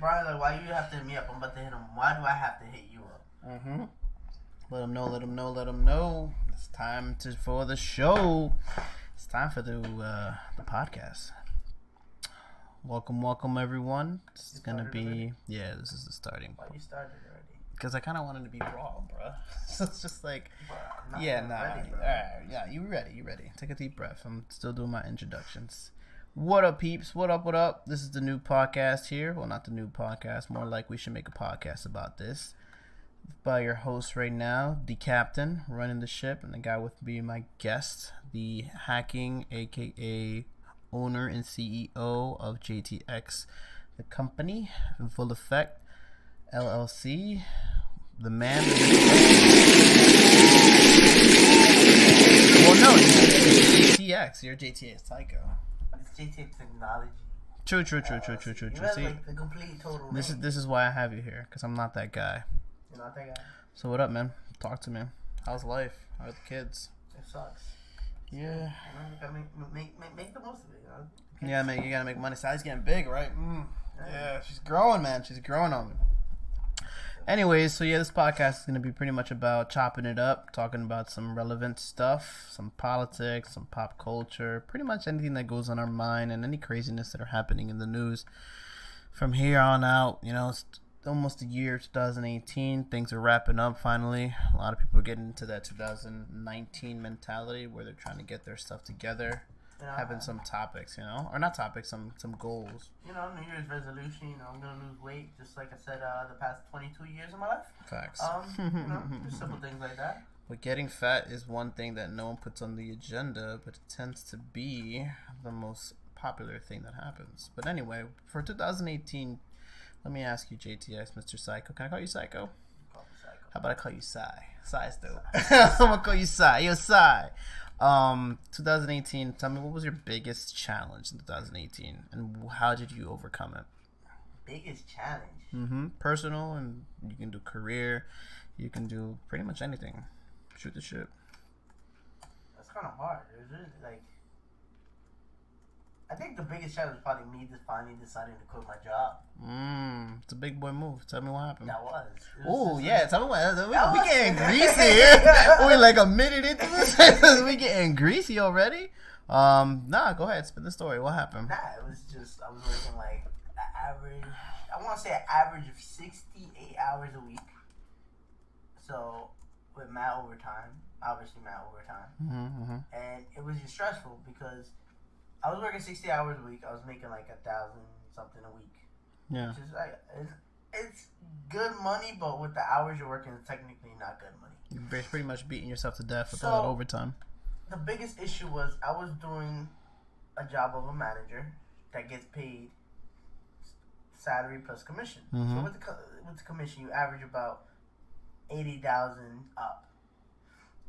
Brian, like, why you have to hit me up? I'm about to hit him. Why do I have to hit you up? Mm-hmm. Let them know. It's time for the show. It's time for the podcast. Welcome, everyone. This is gonna be already? this is the starting Why point. you started already? Because I kind of wanted to be raw, bro. So it's just like, Bro, ready, bro. all right, yeah, you ready? Take a deep breath. I'm still doing my introductions. What up, peeps? What up? This is the new podcast here. Well, not the new podcast. More like we should make a podcast about this. By your host right now, Dee Captain, running the ship, and the guy with me, my guest, the hacking, aka owner and CEO of Jtx, the company in full effect, LLC, the man. Well, no, it's Jtx. You're Jtx Sycho. It's Jtx Technology. True. You have See, like the complete total. this is why I have you here, because I'm not that guy. You're not that guy. So what up, man? Talk to me. How's life? How are the kids? It sucks. Yeah. You gotta make the most of it. You know? Yeah, man, you gotta make money. Sally's getting big, right? Yeah, she's growing, man. She's growing on me. Anyways, so yeah, this podcast is gonna be pretty much about chopping it up, talking about some relevant stuff, some politics, some pop culture, pretty much anything that goes on our mind and any craziness that are happening in the news. From here on out, you know, it's almost a year, 2018. Things are wrapping up finally. A lot of people are getting into that 2019 mentality where they're trying to get their stuff together. Having some topics, or not topics, some goals. New Year's resolution. I'm gonna lose weight, just like I said, the past 22 years of my life. Facts. Just simple things like that. But getting fat is one thing that no one puts on the agenda, but it tends to be the most popular thing that happens. But anyway, for 2018, let me ask you, JTX, Mr. Sycho. Can I call you Sycho? Call me Psycho. How about I call you Psy? Psy's dope. I'm gonna call you Psy. Yo, Psy. 2018. Tell me, what was your biggest challenge in 2018, and how did you overcome it? Biggest challenge. Personal, and you can do career. You can do pretty much anything. Shoot the shit. That's kind of hard. It's really like, I think the biggest challenge was probably me just finally deciding to quit my job. It's a big boy move. Tell me what happened. That was. Oh yeah, tell me what. We was- getting greasy here. We're like a minute into this. We getting greasy already. Nah, go ahead. Spin the story. What happened? Nah, it was just, I was working like an average, I want to say an average of 68 hours a week. So, with mad overtime, obviously mad overtime. And it was just stressful because I was working 60 hours a week. I was making like 1,000 something a week. Yeah. Which is like, it's good money, but with the hours you're working, it's technically not good money. You're pretty much beating yourself to death with all that overtime. The biggest issue was I was doing a job of a manager that gets paid salary plus commission. So with the commission, you average about 80,000 up.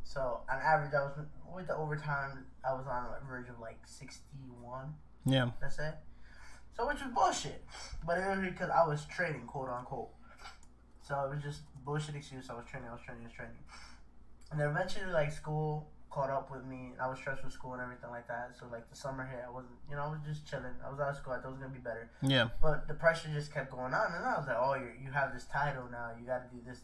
So on average, I was with the overtime. I was on an average of like 61. Yeah. That's it. So which was bullshit, but it was because I was training, quote unquote. So it was just bullshit excuse. I was training, and then eventually like school caught up with me. I was stressed with school and everything like that. So like the summer hit, I wasn't, I was just chilling. I was out of school. I thought it was gonna be better. Yeah. But the pressure just kept going on, and I was like, oh, you have this title now. You got to do this.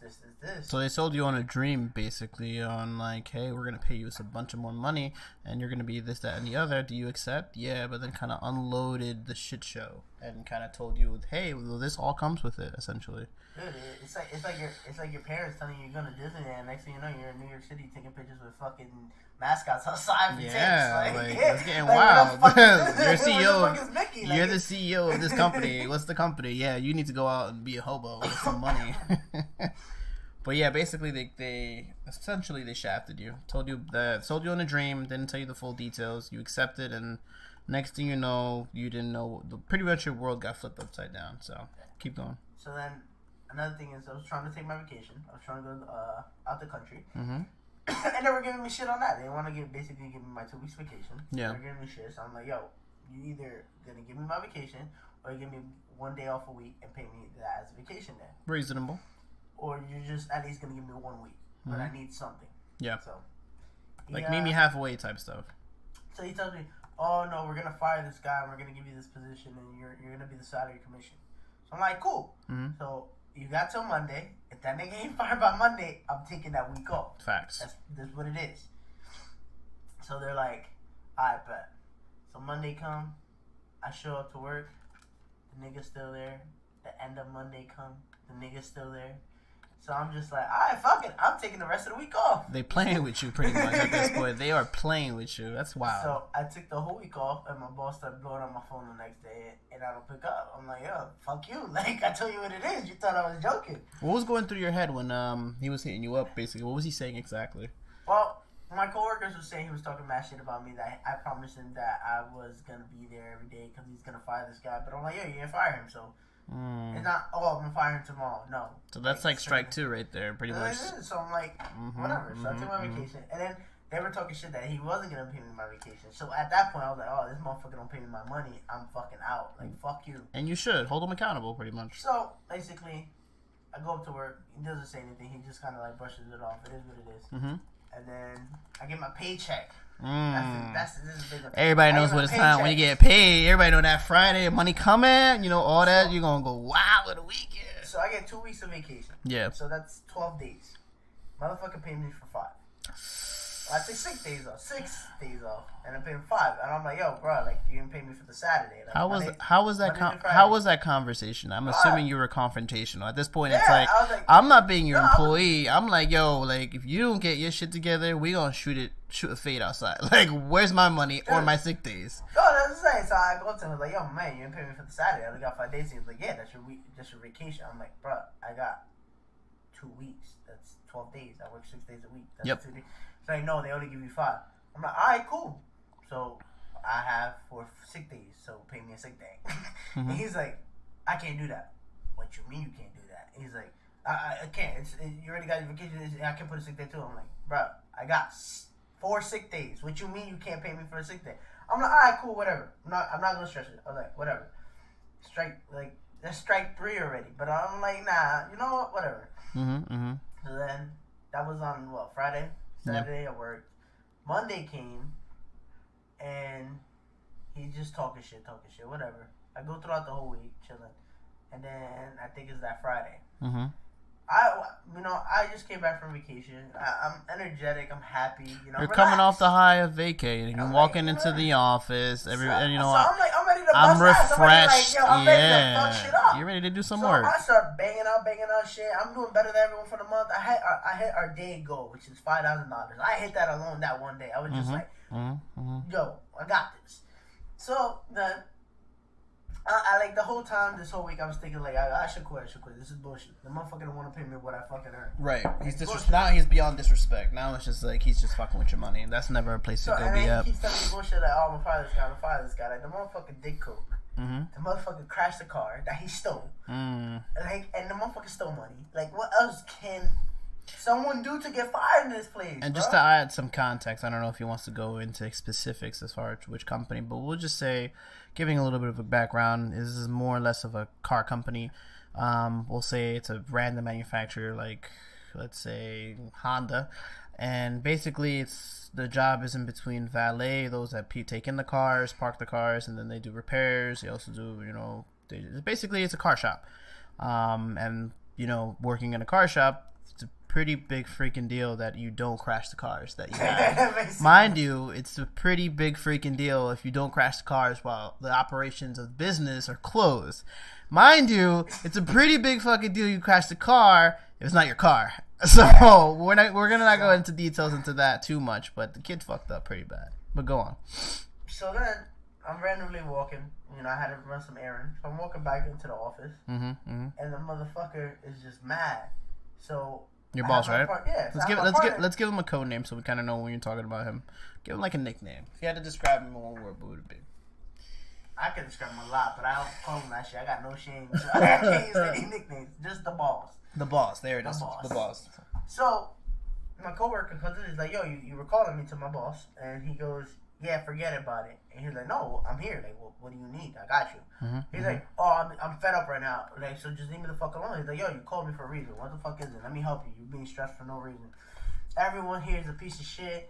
So they sold you on a dream, basically, on like, hey, we're gonna pay you a bunch of more money, and you're gonna be this, that, and the other. Do you accept? Yeah, but then kind of unloaded the shit show and kind of told you, hey, well, this all comes with it, essentially. Dude, it's like your parents telling you you're going to Disneyland. Next thing you know, you're in New York City taking pictures with fucking mascots outside for tips. It's getting wild. You're CEO. Mickey? You're the CEO of this company. What's the company? Yeah, you need to go out and be a hobo with some money. But yeah, basically they essentially shafted you. Sold you on a dream. Didn't tell you the full details. You accepted, and next thing you know, you didn't know. Pretty much your world got flipped upside down. So keep going. So then. Another thing is, I was trying to take my vacation. I was trying to go out the country. And they were giving me shit on that. They want to basically give me my 2 weeks vacation. Yeah. They're giving me shit. So I'm like, yo, you either going to give me my vacation or you give me 1 day off a week and pay me that as a vacation day. Reasonable. Or you're just at least going to give me 1 week. But I need something. Yeah. So, like meet me halfway type stuff. So he tells me, oh, no, we're going to fire this guy and we're going to give you this position and you're going to be the salary commission. So I'm like, cool. So you got till Monday. If that nigga ain't fired by Monday, I'm taking that week off. Facts. That's what it is. So they're like, alright, bet. So Monday come, I show up to work, the nigga's still there. The end of Monday come, the nigga's still there. So I'm just like, alright, fuck it. I'm taking the rest of the week off. They playing with you pretty much at this point. They are playing with you. That's wild. So I took the whole week off, and my boss started blowing up my phone the next day, and I don't pick up. I'm like, yo, fuck you. Like, I told you what it is. You thought I was joking. What was going through your head when he was hitting you up, basically? What was he saying exactly? Well, my coworkers were saying he was talking mad shit about me, that I promised him that I was going to be there every day because he's going to fire this guy. But I'm like, yo, you didn't fire him, so... It's not, I'm going to fire him tomorrow. No. So that's like strike two right there, pretty much. So I'm like, whatever. So I took my vacation. And then they were talking shit that he wasn't going to pay me my vacation. So at that point, I was like, oh, this motherfucker don't pay me my money. I'm fucking out. Like, fuck you. And you should. Hold him accountable, pretty much. So, basically, I go up to work. He doesn't say anything. He just kind of like brushes it off. It is what it is. And then I get my paycheck. This is big. Everybody knows what it's time when you get paid. Everybody know that Friday, money coming, you know, all that. You're going to go wild with the weekend. So I get 2 weeks of vacation. Yeah. So that's 12 days. Motherfucker paid me for 5. I took 6 days off. 6 days off. And I paid him 5. And I'm like, yo, bro, like, you didn't pay me for the Saturday. Like, how was that conversation? I'm assuming you were confrontational. At this point, it's like, I'm not being your employee. I'm like, yo, like, if you don't get your shit together, we gonna shoot a fade outside. Like, where's my money or my sick days? No, that's the same. So I go to him, like, yo, man, you didn't pay me for the Saturday. I only got 5 days. He's like, yeah, that's your vacation. I'm like, bro, I got 2 weeks. That's 12 days. I work 6 days a week. That's 2 days. So like, no, they only give you 5. I'm like, all right, cool. So I have 4 sick days, so pay me a sick day. And he's like, I can't do that. What you mean you can't do that? And he's like, I can't. You already got your vacation. I can put a sick day too. I'm like, bro, I got 4 sick days. What you mean you can't pay me for a sick day? I'm like, all right, cool, whatever. I'm not gonna stress it. I was like, whatever. That's strike 3 already. But I'm like, nah, you know what? Whatever. So then that was on Friday. Saturday I worked. Monday came, and he's just talking shit, whatever. I go throughout the whole week, chilling. And then I think it's that Friday. I just came back from vacation. I'm energetic. I'm happy. You're coming off the high of vacating. You're walking into the office. I'm ready to I'm refreshed. I'm ready to fuck shit up. You're ready to do some work. I start banging out shit. I'm doing better than everyone for the month. I hit our day goal, which is $5,000. I hit that alone that one day. I was just like, yo, I got this. So then, I like the whole time, this whole week, I was thinking like, I should quit. This is bullshit. The motherfucker don't want to pay me what I fucking earned. Right. Now he's beyond disrespect. Now it's just like he's just fucking with your money. And that's never a place to go be up. He keeps telling me bullshit like, oh, I'm gonna fire this guy. Like, the motherfucker did coke. The motherfucker crashed the car that he stole. Like, and the motherfucker stole money. Like, what else can someone do to get fired in this place? And just to add some context, I don't know if he wants to go into specifics as far as which company, but we'll just say, giving a little bit of a background, this is more or less of a car company. We'll say it's a random manufacturer, like let's say Honda, and basically the job is in between valet, those that take in the cars, park the cars, and then they do repairs. They also do, basically it's a car shop, and working in a car shop, it's a pretty big freaking deal that you don't crash the cars that you have. Mind you, it's a pretty big freaking deal if you don't crash the cars while the operations of business are closed. Mind you, it's a pretty big fucking deal you crash the car if it's not your car. So we're gonna not go into details into that too much, but the kid fucked up pretty bad. But go on. So then I'm randomly walking. I had to run some errands. So I'm walking back into the office, and the motherfucker is just mad. So your boss, right? Yeah. Let's give him a code name so we kind of know when you're talking about him. Give him like a nickname. If you had to describe him in one word, what would it be? I can describe him a lot, but I don't call him that shit. I got no shame. So I can't use any nicknames. Just the boss. The boss. There it is. The boss. So my coworker comes in. He's like, "Yo, you were calling me to my boss," and he goes, "Yeah, forget about it." And he's like, "No, I'm here. Like, what do you need? I got you." He's like, "Oh, I'm fed up right now. Like, so just leave me the fuck alone." He's like, "Yo, you called me for a reason. What the fuck is it? Let me help you. You're being stressed for no reason. Everyone here is a piece of shit.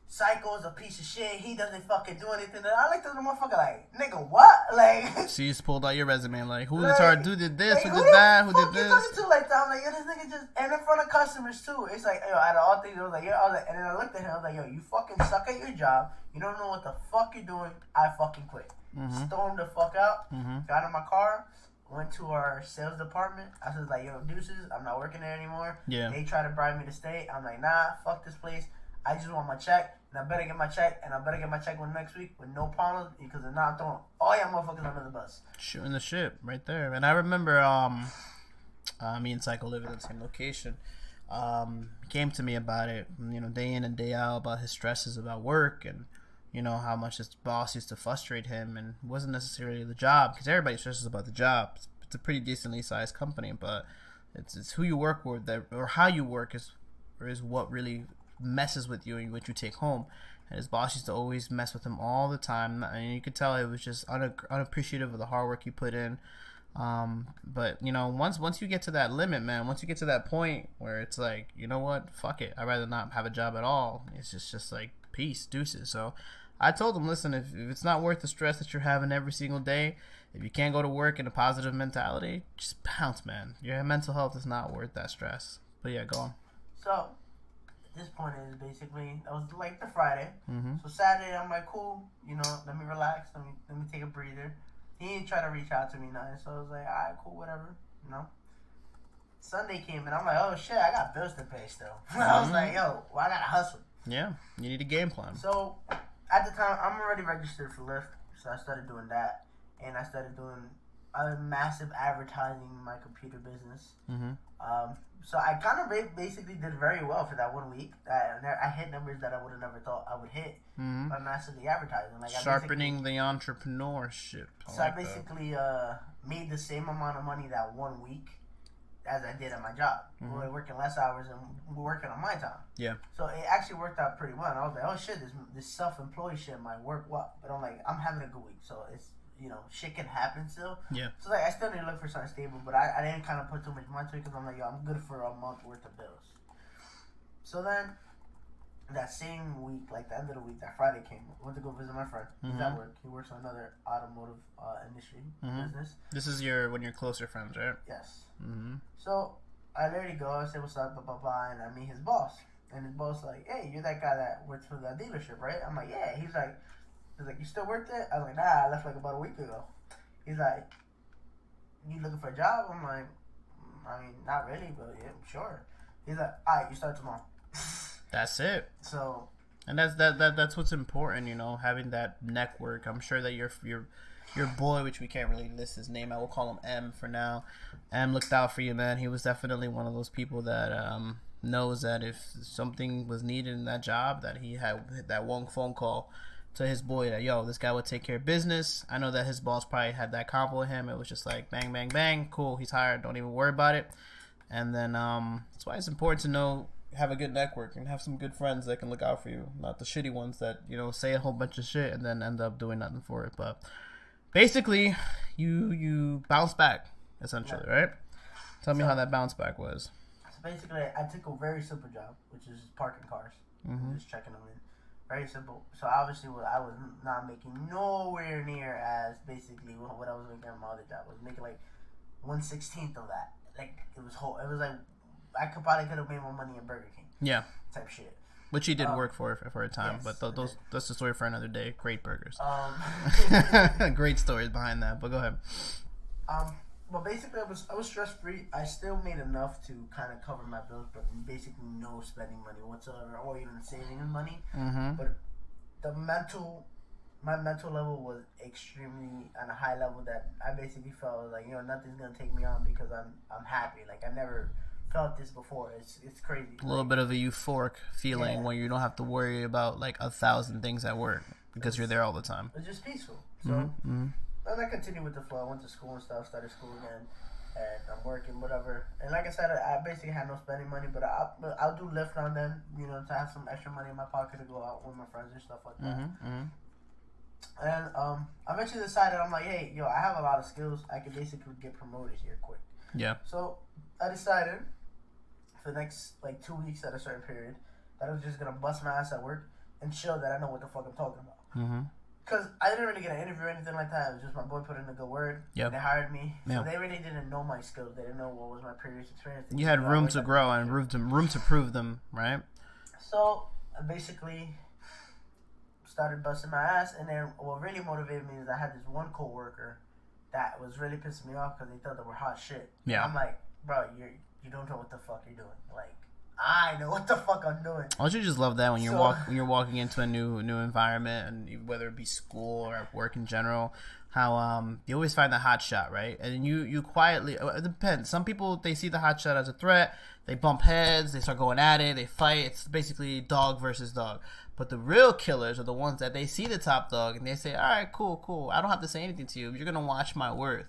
Sycho is a piece of shit. He doesn't fucking do anything. And I looked at the motherfucker like, nigga, what? Like, so you just pulled out your resume like, who like, did this, like, who did that, who did this? Talking to like that? I'm like, yo, this nigga just, and in front of customers too. It's like, yo, out of all things, I was like, and then I looked at him. I was like, yo, you fucking suck at your job. You don't know what the fuck you're doing. I fucking quit. Stormed the fuck out. Got in my car. Went to our sales department. I was like, yo, deuces, I'm not working there anymore. Yeah. They tried to bribe me to stay. I'm like, nah, fuck this place. I just want my check, and I better get my check, and I better get my check one next week with no problems, because if not, I'm throwing all y'all motherfuckers under the bus. Shooting the shit right there. And I remember me and Sycho live in the same location. He came to me about it, you know, day in and day out, about his stresses about work, and you know how much his boss used to frustrate him, and it wasn't necessarily the job, because everybody stresses about the job. It's a pretty decently sized company, but it's who you work with, that, or how you work is what really messes with you and what you take home. And his boss used to always mess with him all the time, and you could tell it was just unappreciative of the hard work he put in. But you know, once you get to that limit, man, once you get to that point where it's like, you know what, fuck it, I'd rather not have a job at all. It's just like, peace, deuces. So I told him, listen, if it's not worth the stress that you're having every single day, if you can't go to work in a positive mentality, just bounce, man. Your mental health is not worth that stress. But yeah, go on. So this point is basically, that was like the Friday. So Saturday, I'm like, cool, you know, let me relax, let me take a breather. He didn't try to reach out to me, nothing. So I was like, all right, cool, whatever, you know. Sunday came and I'm like, oh shit, I got bills to pay still. I was like, yo, well, I gotta hustle. Yeah, you need a game plan. So at the time, I'm already registered for Lyft, so I started doing that, and I started doing a massive advertising in my computer business. So I kind of basically did very well for that 1 week. I hit numbers that I would have never thought I would hit by massively advertising. Like, sharpening the entrepreneurship. I basically made the same amount of money that 1 week as I did at my job. We were working less hours and we're working on my time. Yeah. So it actually worked out pretty well. And I was like, oh shit, this self-employed shit might work well. But I'm like, I'm having a good week, so it's, you know, shit can happen still. Yeah. So like, I still need to look for something stable, but I didn't kind of put too much money to it, because I'm like, yo, I'm good for a month worth of bills. So then, that same week, like the end of the week, that Friday came, I went to go visit my friend. He's at work. He works on another automotive industry business. This is one of your closer friends, right? Yes. So I literally go, I say what's up, blah blah blah, and I meet his boss. And his boss like, hey, you're that guy that works for that dealership, right? I'm like, yeah. He's like, you still work there? I was like, nah, I left like about a week ago. He's like, you looking for a job? I'm like, I mean, not really, but yeah, sure. He's like, all right, you start tomorrow. That's it. So, and that's what's important, you know, having that network. I'm sure that your boy, which we can't really list his name, I will call him M for now. M looked out for you, man. He was definitely one of those people that knows that if something was needed in that job, that he had that one phone call to his boy that, yo, this guy would take care of business. I know that his boss probably had that convo with him. It was just like, bang, bang, bang, cool, he's hired, don't even worry about it. And then that's why it's important to have a good network and have some good friends that can look out for you, not the shitty ones that, you know, say a whole bunch of shit and then end up doing nothing for it. But basically, you bounce back, essentially, right? Tell me how that bounce back was. So basically, I took a very simple job, which is parking cars, just checking them in. Very simple. So obviously, I was not making nowhere near as basically what I was making at my other job. I was making like 1/16 of that. Like it was like I probably could have made more money in Burger King. Yeah. Type shit. Which he did work for a time, yes, but that's the story for another day. Great burgers. Great stories behind that. But go ahead. But basically, I was stress free. I still made enough to kind of cover my bills, but basically no spending money whatsoever, or even saving money. But my mental level was extremely on a high level that I basically felt like, you know, nothing's gonna take me on because I'm happy. Like I never felt this before. It's crazy. A little bit of a euphoric feeling when you don't have to worry about like 1,000 things at work because you're there all the time. It's just peaceful. So. And I continued with the flow. I went to school and stuff, started school again, and I'm working, whatever. And like I said, I basically had no spending money, but I'll do Lyft on then, you know, to have some extra money in my pocket to go out with my friends and stuff like that. And I eventually decided, I'm like, hey, yo, I have a lot of skills. I can basically get promoted here quick. Yeah. So I decided for the next like 2 weeks at a certain period that I was just gonna bust my ass at work and show that I know what the fuck I'm talking about. Mm-hmm. Because I didn't really get an interview or anything like that. It was just my boy put in a good word. Yep. They hired me. Yep. So they really didn't know my skills. They didn't know what was my previous experience. You had room to grow and room to prove them, right? So I basically started busting my ass. And then what really motivated me is I had this one coworker that was really pissing me off because they thought they were hot shit. Yeah. And I'm like, bro, you don't know what the fuck you're doing. Like, I know what the fuck I'm doing. Don't you just love that when you're when you're walking into a new environment, and whether it be school or work in general, how you always find the hot shot, right? And you quietly, it depends. Some people, they see the hot shot as a threat. They bump heads. They start going at it. They fight. It's basically dog versus dog. But the real killers are the ones that they see the top dog and they say, all right, cool. I don't have to say anything to you. You're gonna watch my worth.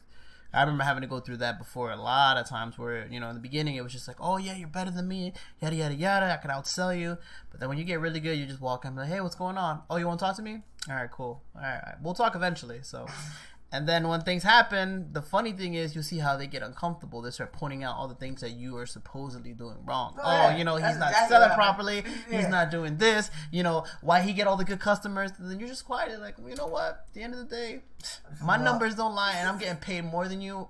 I remember having to go through that before a lot of times where, you know, in the beginning it was just like, oh yeah, you're better than me, yada, yada, yada, I can outsell you. But then when you get really good, you just walk in and be like, hey, what's going on? Oh, you want to talk to me? All right, cool. All right. We'll talk eventually. So, and then when things happen, the funny thing is you see how they get uncomfortable. They start pointing out all the things that you are supposedly doing wrong. You know, he's not selling properly. Yeah. He's not doing this. You know, why he get all the good customers? And then you're just quiet. Like, you know what? At the end of the day, my numbers don't lie, and I'm getting paid more than you,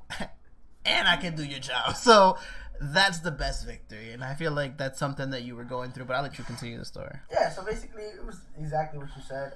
and I can do your job. So that's the best victory. And I feel like that's something that you were going through, but I'll let you continue the story. Yeah, so basically it was exactly what you said.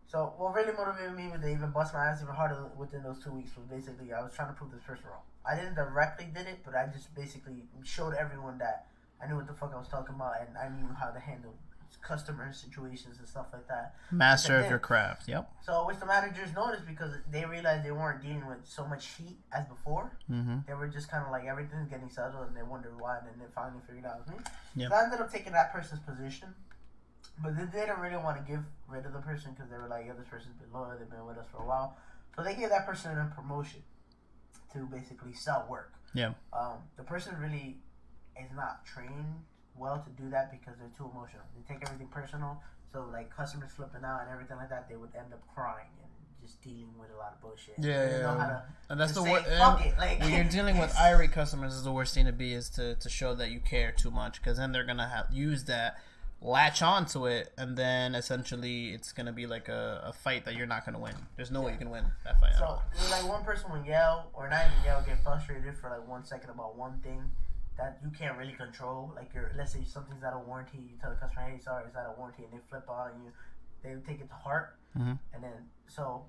So what really motivated me to even bust my ass even harder within those 2 weeks was basically I was trying to prove this person wrong. I didn't directly did it, but I just basically showed everyone that I knew what the fuck I was talking about and I knew how to handle customer situations and stuff like that. Master of your craft, yep. So which the managers noticed because they realized they weren't dealing with so much heat as before. Mm-hmm. They were just kind of like everything's getting settled and they wondered why, and then they finally figured out it was me. Yep. So I ended up taking that person's position. But they didn't really want to give rid of the person because they were like, yeah, this person's been loyal, they've been with us for a while. So they gave that person a promotion to basically sell work. Yeah. The person really is not trained well to do that because they're too emotional. They take everything personal. So like customers flipping out and everything like that, they would end up crying and just dealing with a lot of bullshit. Yeah. And that's the worst. Like, when you're dealing with irate customers, is the worst thing to be is to show that you care too much because then they're gonna use that. Latch onto it, and then essentially it's gonna be like a fight that you're not gonna win. There's no way you can win that fight. So like one person would yell, or not even yell, get frustrated for like 1 second about one thing that you can't really control. Like let's say something's out of warranty, you tell the customer, hey, sorry, it's out of warranty, and they flip out on you. They would take it to heart, and then so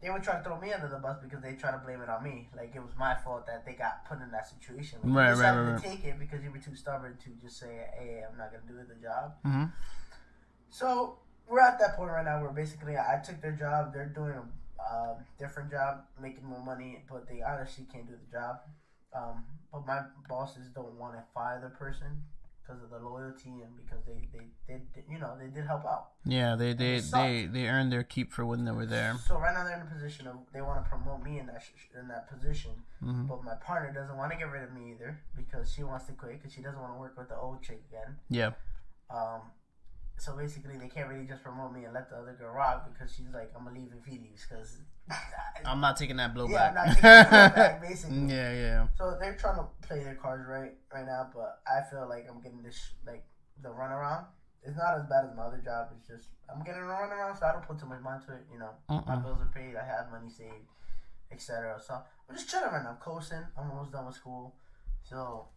they would try to throw me under the bus because they try to blame it on me. Like it was my fault that they got put in that situation. Like, you decided to take it because you were too stubborn to just say, hey, I'm not gonna do the job. Mm-hmm. So we're at that point right now where basically I took their job. They're doing a different job, making more money, but they honestly can't do the job. But my bosses don't want to fire the person because of the loyalty and because they did help out. Yeah, they earned their keep for when they were there. So right now they're in a position of they want to promote me in that position, but my partner doesn't want to get rid of me either because she wants to quit because she doesn't want to work with the old chick again. Yeah. So basically they can't really just promote me and let the other girl rock because she's like, I'm gonna leave if he leaves because I'm not taking that blowback. Yeah, I'm not taking that blowback basically. Yeah. So they're trying to play their cards right now, but I feel like I'm getting this like the runaround. It's not as bad as my other job. It's just I'm getting a runaround, so I don't put too much mind to it. You know, my bills are paid. I have money saved, etc. So I'm just chilling right now. I'm coasting. I'm almost done with school, so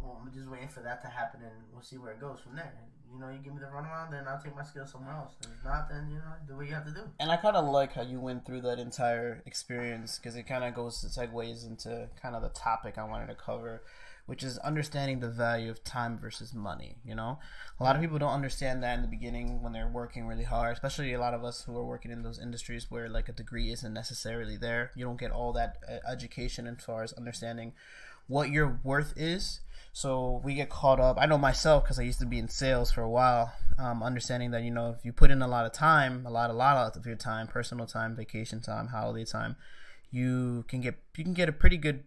I'm just waiting for that to happen, and we'll see where it goes from there. You know, you give me the runaround, then I'll take my skills somewhere else. If not, then, you know, do what you have to do. And I kind of like how you went through that entire experience because it kind of segues into kind of the topic I wanted to cover, which is understanding the value of time versus money, you know? A lot of people don't understand that in the beginning when they're working really hard, especially a lot of us who are working in those industries where, like, a degree isn't necessarily there. You don't get all that education as far as understanding what your worth is. So we get caught up. I know myself because I used to be in sales for a while. Understanding that, you know, if you put in a lot of time, a lot of your time, personal time, vacation time, holiday time, you can get a pretty good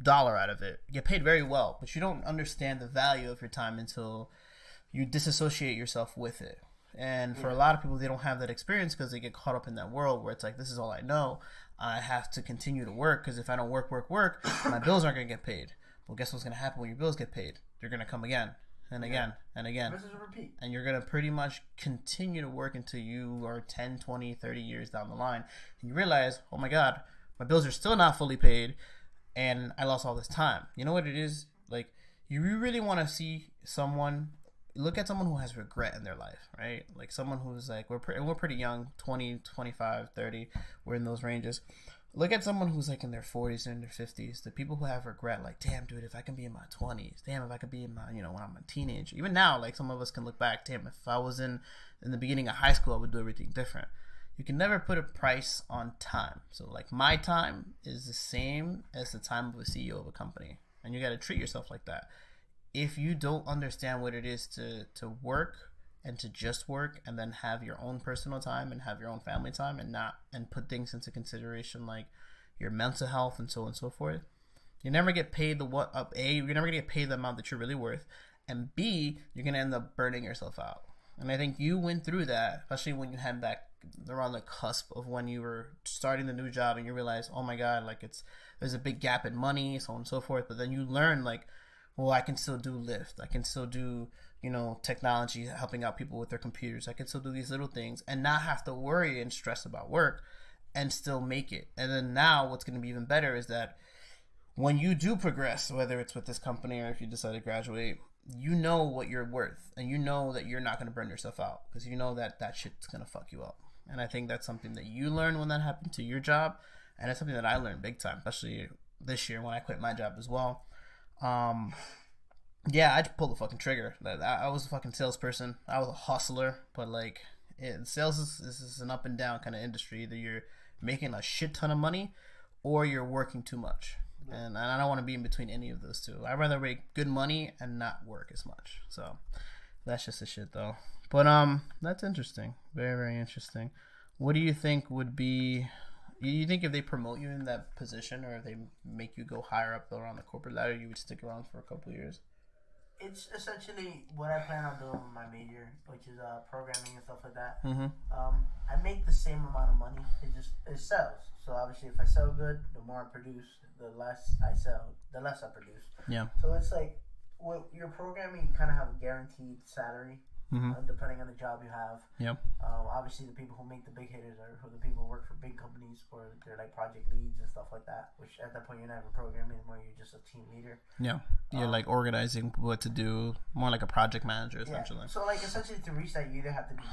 dollar out of it. You get paid very well, but you don't understand the value of your time until you disassociate yourself with it. And for a lot of people, they don't have that experience because they get caught up in that world where it's like, this is all I know. I have to continue to work because if I don't work, my bills aren't going to get paid. Well, guess what's going to happen when your bills get paid? They're going to come again. and again and again. This is a repeat. And you're going to pretty much continue to work until you are 10, 20, 30 years down the line. And you realize, oh my God, my bills are still not fully paid and I lost all this time. You know what it is? Like, you really want to see someone, look at someone who has regret in their life, right? Like someone who's like, we're pretty young, 20, 25, 30, we're in those ranges. Look at someone who's like in their 40s and their 50s. The people who have regret, like, damn, dude, if I can be in my 20s, damn, if I could be in my, when I'm a teenager. Even now, like, some of us can look back, damn, if I was in the beginning of high school, I would do everything different. You can never put a price on time. So, like, my time is the same as the time of a CEO of a company. And you got to treat yourself like that. If you don't understand what it is to work and to just work and then have your own personal time and have your own family time and put things into consideration like your mental health and so on and so forth, you never get paid you're never gonna get paid the amount that you're really worth, and B, you're gonna end up burning yourself out. And I think you went through that, especially when you had back around the cusp of when you were starting the new job and you realize, oh my God, like there's a big gap in money, so on and so forth. But then you learn like, well, I can still do Lyft. I can still do, technology, helping out people with their computers. I can still do these little things and not have to worry and stress about work and still make it. And then now what's going to be even better is that when you do progress, whether it's with this company or if you decide to graduate, you know what you're worth and you know that you're not going to burn yourself out because you know that shit's going to fuck you up. And I think that's something that you learn when that happened to your job. And it's something that I learned big time, especially this year when I quit my job as well. Yeah, I just pulled the fucking trigger. I was a fucking salesperson. I was a hustler, but like, sales is an up and down kind of industry. Either you're making a shit ton of money, or you're working too much. And I don't want to be in between any of those two. I'd rather make good money and not work as much. So that's just the shit, though. But that's interesting. Very, very interesting. What do you think would be? You think if they promote you in that position, or if they make you go higher up around the corporate ladder, you would stick around for a couple of years? It's essentially what I plan on doing with my major, which is programming and stuff like that. Mm-hmm. I make the same amount of money. It sells. So obviously, if I sell good, the more I produce, the less I sell, the less I produce. Yeah. So it's like, with your programming, you kind of have a guaranteed salary. Mm-hmm. Depending on the job you have. Yep. Obviously, the people who make the big hitters are who the people who work for big companies, or they're like project leads and stuff like that. Which at that point you're not even programming anymore; you're just a team leader. Yeah, you're like organizing what to do, more like a project manager essentially. Yeah. So like essentially, to reach that, you either have to be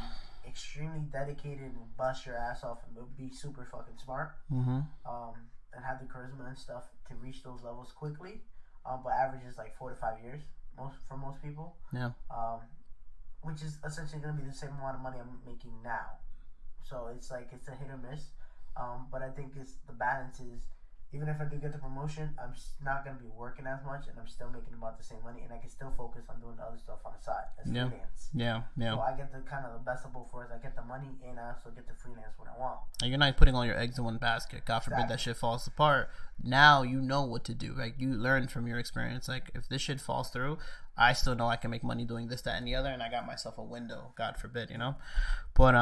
extremely dedicated and bust your ass off and be super fucking smart, mm-hmm. And have the charisma and stuff to reach those levels quickly. But average is like 4 to 5 years for most people. Yeah. Which is essentially going to be the same amount of money I'm making now. So it's like, it's a hit or miss. But I think the balance is, even if I do get the promotion, I'm not going to be working as much, and I'm still making about the same money, and I can still focus on doing the other stuff on the side as freelance. Yeah. So I get the kind of the best of both worlds. I get the money, and I also get the freelance when I want. And you're not putting all your eggs in one basket. God forbid that shit falls apart. Now you know what to do. Like, you learn from your experience. Like, if this shit falls through, I still know I can make money doing this, that, and the other, and I got myself a window. God forbid, But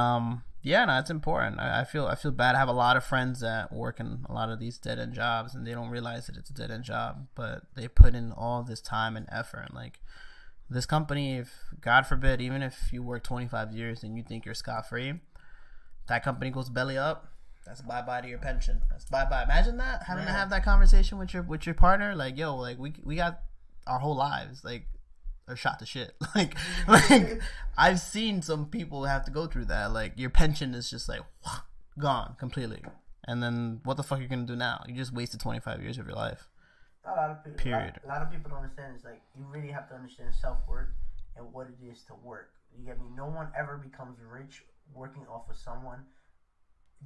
yeah, no, it's important. I feel bad. I have a lot of friends that work in a lot of these dead end jobs, and they don't realize that it's a dead end job, but they put in all this time and effort. Like, this company, if God forbid, even if you work 25 years and you think you're scot free, that company goes belly up. That's bye bye to your pension. That's bye bye. Imagine that, having to have that conversation with your partner. Like, yo, like we got our whole lives like are shot to shit. Like I've seen some people have to go through that. Like, your pension is just like gone completely, and then what the fuck are you gonna do now? You just wasted 25 years of your life. A lot of people. Period. A lot of people don't understand. It's like, you really have to understand self-worth and what it is to work. You get me? No one ever becomes rich working off of someone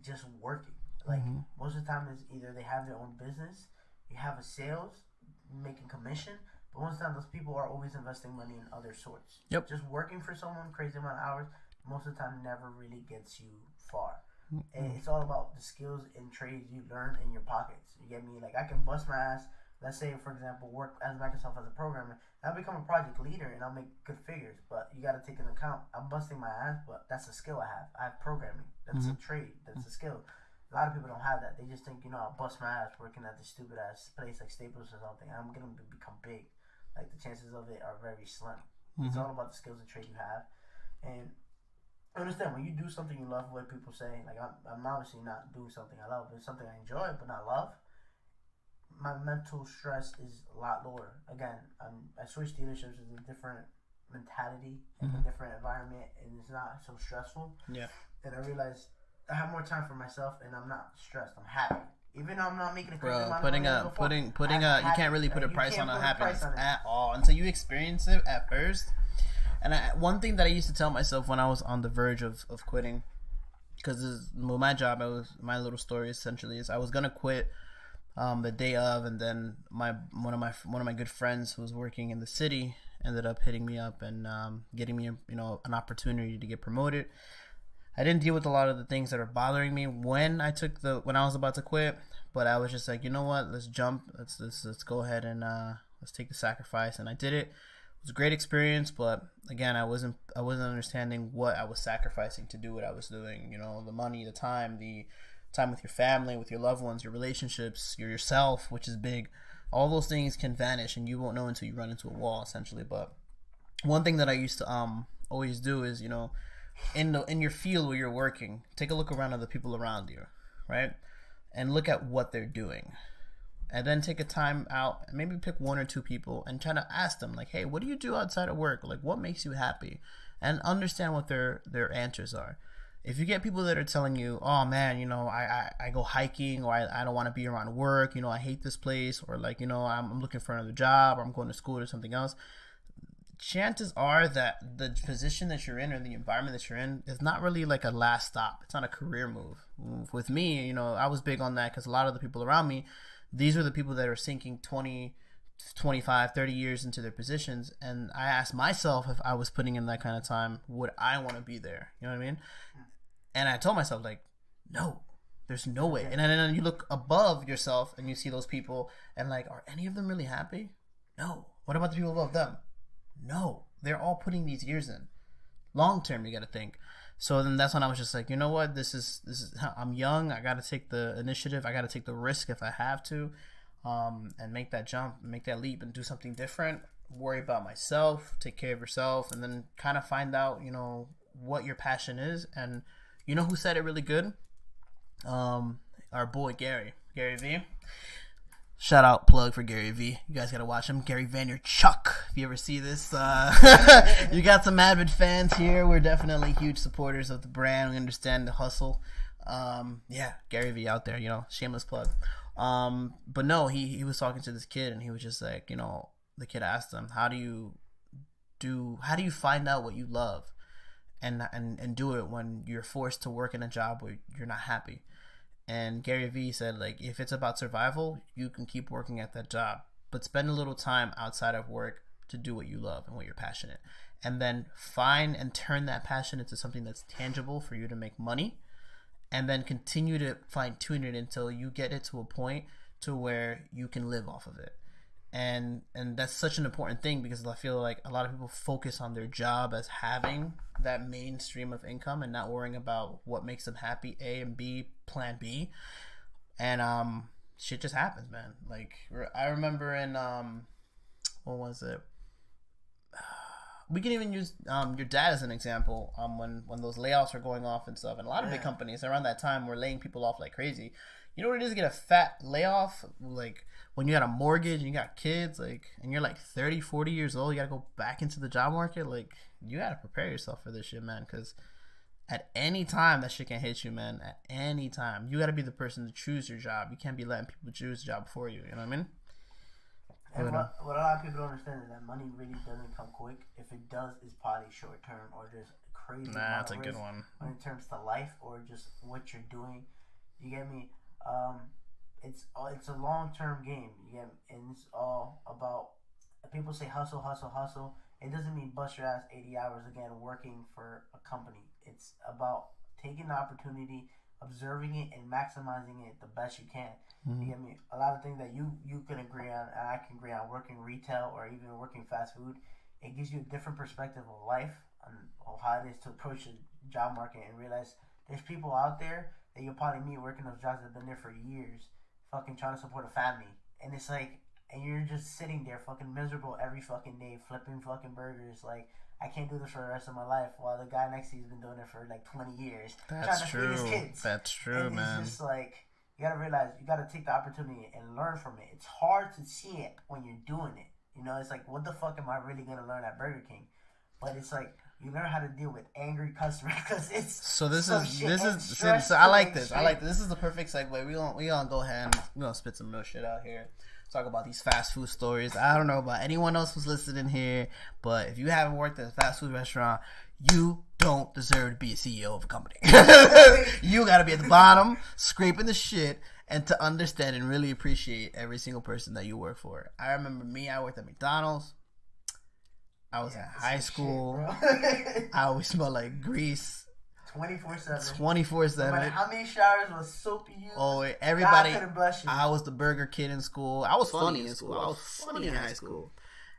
just working. Like, most of the time is either they have their own business, you have a sales, making commission, but most of the time those people are always investing money in other sorts. Yep. Just working for someone, crazy amount of hours, most of the time never really gets you far. And it's all about the skills and trades you learn in your pockets. You get me? Like, I can bust my ass. Let's say, for example, work as Microsoft as a programmer. I'll become a project leader and I'll make good figures. But you got to take into account, I'm busting my ass, but that's a skill I have. I have programming. That's a trade. That's a skill. A lot of people don't have that. They just think, I'll bust my ass working at this stupid ass place like Staples or something. I'm going to become big. Like, the chances of it are very slim. It's all about the skills and trade you have. And understand, when you do something you love, what people say, like I'm obviously not doing something I love, it's something I enjoy but not love. My mental stress is a lot lower. Again, I switched dealerships. It's a different mentality and a different environment, and it's not so stressful. Yeah. And I realized I have more time for myself, and I'm not stressed. I'm happy. Even though I'm not making a crazy amount of money. Putting you can't really put a price on happiness at all until you experience it at first. And one thing that I used to tell myself when I was on the verge of quitting, because my job, my little story essentially is I was gonna quit the day of, and then one of my good friends who was working in the city ended up hitting me up and getting me an opportunity to get promoted. I didn't deal with a lot of the things that are bothering me when I was about to quit, but I was just like, you know what, let's jump, let's go ahead and let's take the sacrifice, and I did it. It was a great experience, but again, I wasn't understanding what I was sacrificing to do what I was doing. The money, the time with your family, with your loved ones, your relationships, yourself, which is big. All those things can vanish, and you won't know until you run into a wall, essentially. But one thing that I used to always do is, in your field where you're working, take a look around at the people around you, right? And look at what they're doing. And then take a time out and maybe pick one or two people and try to ask them, like, hey, what do you do outside of work? Like, what makes you happy? And understand what their answers are. If you get people that are telling you, oh man, I go hiking, or I don't want to be around work, I hate this place, or like, I'm looking for another job, or I'm going to school or something else, chances are that the position that you're in or the environment that you're in is not really like a last stop. It's not a career move. With me, I was big on that because a lot of the people around me, these were the people that are sinking 20, 25, 30 years into their positions. And I asked myself, if I was putting in that kind of time, would I want to be there? You know what I mean? And I told myself, like, no, there's no way. And then you look above yourself and you see those people and like, are any of them really happy? No. What about the people above them? No. They're all putting these years in. Long term, you got to think. So then that's when I was just like, you know what? This is I'm young. I got to take the initiative. I got to take the risk if I have to, and make that jump, make that leap, and do something different. Worry about myself, take care of yourself, and then kind of find out, what your passion is. And you know who said it really good? Our boy Gary V. Shout out, plug for Gary V. You guys gotta watch him. Gary Vaynerchuk. If you ever see this, you got some avid fans here. We're definitely huge supporters of the brand. We understand the hustle. Yeah, Gary V out there. Shameless plug. But no, he was talking to this kid, and he was just like, the kid asked him, how do you find out what you love, and do it when you're forced to work in a job where you're not happy? And Gary Vee said, like, if it's about survival, you can keep working at that job, but spend a little time outside of work to do what you love and what you're passionate, and then find and turn that passion into something that's tangible for you to make money, and then continue to fine tune it until you get it to a point to where you can live off of it. And that's such an important thing, because I feel like a lot of people focus on their job as having that main stream of income and not worrying about what makes them happy, A and B, plan B. And shit just happens, man. Like, I remember in what was it? We can even use your dad as an example. When those layoffs were going off and stuff, and a lot of big companies around that time were laying people off like crazy. You know what it is to get a fat layoff? Like, when you got a mortgage and you got kids, like, and you're like 30, 40 years old, you gotta go back into the job market. Like, you gotta prepare yourself for this shit, man, because at any time that shit can hit you, man. At any time, you gotta be the person to choose your job. You can't be letting people choose the job for you. You know what I mean? And what a lot of people don't understand is that money really doesn't come quick. If it does, it's probably short term or just crazy. Nah, that's a good one. When it terms to life or just what you're doing, you get me. It's a long term game. You get me? And it's all about. People say hustle, hustle, hustle. It doesn't mean bust your ass 80 hours again working for a company. It's about taking the opportunity, observing it, and maximizing it the best you can. Mm-hmm. You get me? A lot of things that you can agree on, and I can agree on, working retail or even working fast food, it gives you a different perspective of life and how it is to approach the job market and realize there's people out there that you'll probably meet working those jobs that have been there for years, fucking trying to support a family. And it's like, and you're just sitting there fucking miserable every fucking day, flipping fucking burgers. Like, I can't do this for the rest of my life, while the guy next to you's been doing it for like 20 years. That's trying to true. feed his kids. That's true, and man. It's just like, you gotta realize, you gotta take the opportunity and learn from it. It's hard to see it when you're doing it. You know, it's like, what the fuck am I really gonna learn at Burger King? But it's like, you learn how to deal with angry customers because it's so I like this. This is the perfect segue. We gonna go ahead and we gonna spit some real shit out here. Talk about these fast food stories. I don't know about anyone else who's listening here, but if you haven't worked at a fast food restaurant, you don't deserve to be a CEO of a company. You gotta be at the bottom, scraping the shit, and to understand and really appreciate every single person that you work for. I remember I worked at McDonald's. I was in high school. I always smelled like grease. 24/7. 24/7. No matter how many showers was soap you used, oh, everybody. God couldn't brush you. I was the burger kid in school. I was funny in school. I was funny in high school.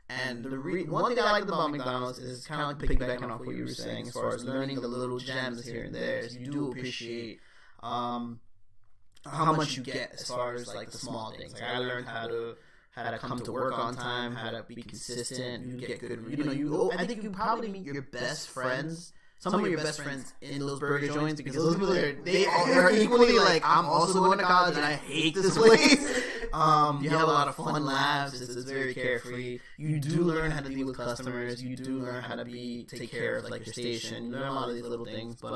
And the one thing I like about McDonald's is kind of like piggybacking off what you were saying as far as learning the little gems here and there. Is you do appreciate how much you get as far as like the small things. Like I learned how to come to work on time, how to be consistent. You get good. I think you probably meet your best friends. Some of your best friends in those burger joints because those people are equally like, I'm also going to college and I hate this place. You have a lot of fun laughs. It's very carefree. You do learn how to deal with customers. You do learn how to take care of like your station. You learn a lot of these little things, but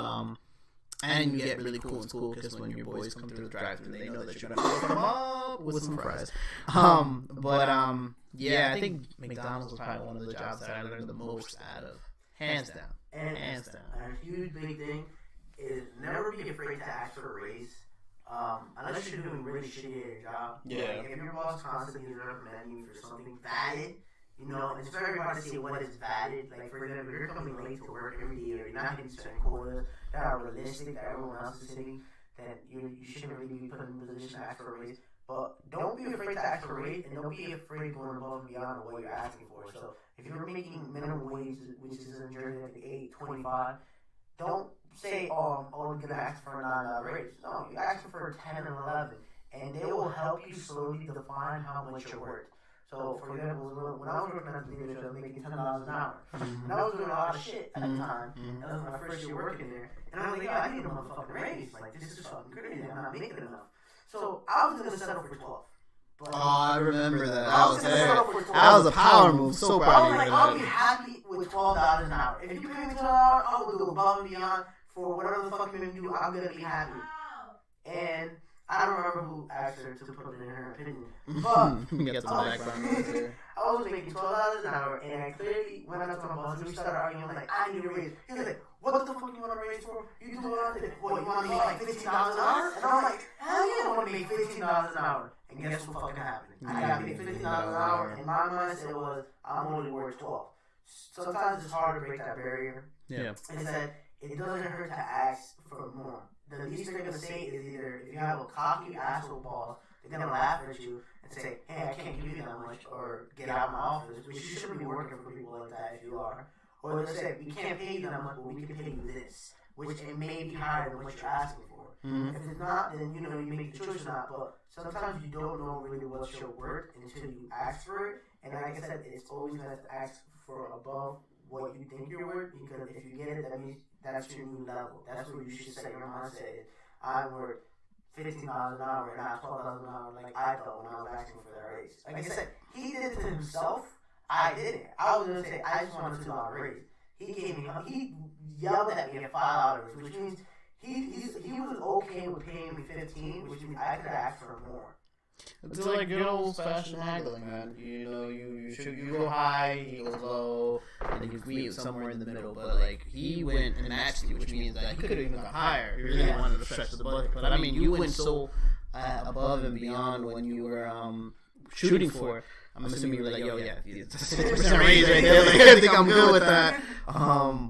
and you get really cool in school because when your boys come through the drive-thru, they know that you're gonna hook them up with some fries. Yeah, I think McDonald's was probably one of the jobs that I learned the most out of, hands down. And a huge big thing is never be afraid to ask for a raise. Unless you're doing really shitty at your job. Yeah. Like, if your boss constantly is recommending you for something valid, you know, it's very hard to say what is valid. Like, for example, if you're coming late to work every day or you're not hitting certain quotas that are realistic that everyone else is hitting, then you shouldn't really be put in a position to ask for a raise. But don't be afraid to ask for a raise, and don't be afraid going above and beyond what you're asking for. So if you're making minimum wage, which is in Jersey like $8.25, don't say, I'm only gonna ask for a $9 raise. No, you ask for 10 and 11, and they will help you slowly define how much you're worth. So, for example, when I was working at the dealership, I was making $10 an hour, and I was doing a lot of shit at the time. That was my first year working there, and I was like, I need a motherfucking raise. Like, this is fucking crazy. I'm not making enough. So I was gonna settle for 12. But I remember that. I was gonna settle for 12. That was a power move. So proud of you. I'll be happy with $12 an hour. If you pay me $12, I will do above and beyond for whatever the fuck you make me do. I'm gonna be happy. And I don't remember who asked her to put it in her opinion, but I was making $12 an hour, and I clearly went up to my boss and we started arguing. Like, I need a raise. He was like, what the fuck you want a raise for? You do what? What, you want to make like $15 an hour? And I'm like, hell yeah, I want to make $15 an hour. And guess what fucking happened? I got paid $15 an hour, and my mindset was, I'm only worth 12. Sometimes it's hard to break that barrier. Yeah. And that it doesn't hurt to ask for more. The least they're going to say is either if you have a cocky asshole boss, they're going to laugh at you and say, hey, I can't give you that much, or get out of my office, which you shouldn't be working for people like that if you are. Or they'll say, we can't pay you that much, but we can pay you this, which it may be higher than what you're asking for. If it's not, then you make the choice or not. But sometimes you don't know really what's your worth until you ask for it. And like I said, it's always best to ask for above what you think you're worth, because if you get it, that means that's your new level. That's where you should set your mindset. I'm worth $15 an hour and not $12 an hour like I thought when I was asking for that raise. Like I said, he did it to himself. I didn't. I was gonna say I just wanted a $2 raise. He yelled at me at $5, which means he was okay with paying me $15, which means I could have asked for more. It's like good old fashioned haggling, man. You go high, he goes low, and you meet somewhere in the middle. But like he went and matched you, which means that he could have even gone higher. He really wanted to stretch the budget. But I mean, you went so above and beyond when you were shooting for it. I'm assuming you were like, yo, yeah, it's a 6% raise right there. Like, I think I'm good with that.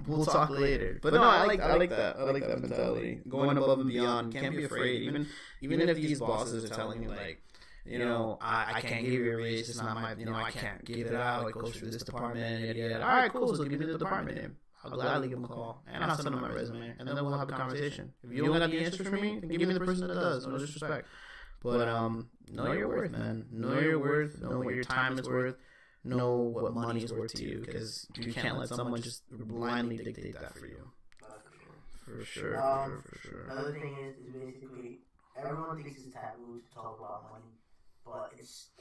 We'll talk later. But no, I like that. I like that mentality. Going above and beyond. Can't be afraid. Even if these bosses are telling you like, I can't give you a raise. It's not my, I can't give it out. It goes through this department. Yada, yada. All right, cool. So give me the department name. I'll gladly give them a call, and I'll send them my resume, and then we'll have a conversation. If you don't got the answers for me, then give me the person that does. No disrespect. But know your worth, man. Know your worth. Know what your time is worth. Know what money is worth to you, because you can't let someone just blindly dictate that for you. For sure. Another thing is basically everyone thinks it's taboo to talk about money, but it's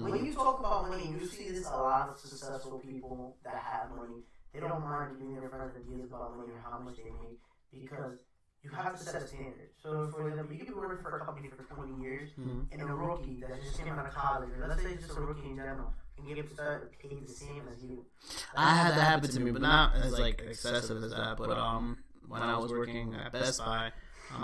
when you talk about money, you see this a lot of successful people that have money. They don't mind giving their friends ideas about money or how much they make, because you have to set a standard. So, for example, you could be working for a company for 20 years, and a rookie that just came out of college, or let's say just a rookie in general, and get paid the same as you. I had that happen to me, but not as like excessive as that. But when I was working at Best Buy,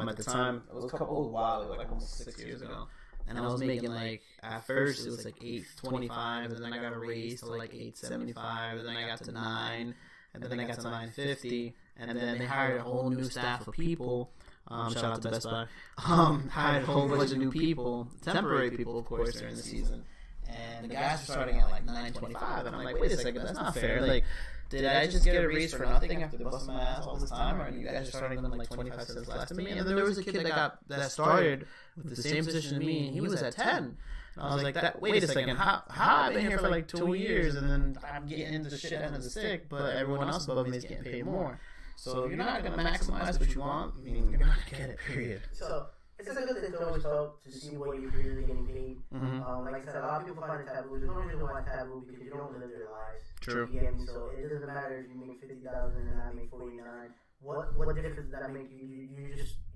at the time, it was a while ago, like almost 6 years ago, and I was making like, at first it was like $8.25, and then I got a raise to like $8.75, and then I got to $9, and then I got to $9.50, and then they hired a whole new staff of people. Shout out to Best Buy. Hired a whole bunch of new people, temporary people, of course, during the season. And the guys are starting at like $9.25, and I'm like, wait a second, that's not fair. Like, did I just get a raise for nothing after busting my ass all this time, or you guys are starting them like 25 cents less to me? And then there was a kid that started with the same position as me, and he was at 10. And I was like, wait a second, how I've been here for like 2 years, and then I'm getting the shit end of the stick, but everyone else above me is getting paid more. So if you're not going to maximize what you want, I mean, you're not going to get it, period. So it's a good thing to always talk to see what you're really getting paid. Like I said, a lot of people find it taboo. There's no reason why it's taboo, because you don't live their lives. True. You get me? So it doesn't matter if you make $50,000 and I make $49. What difference does that make?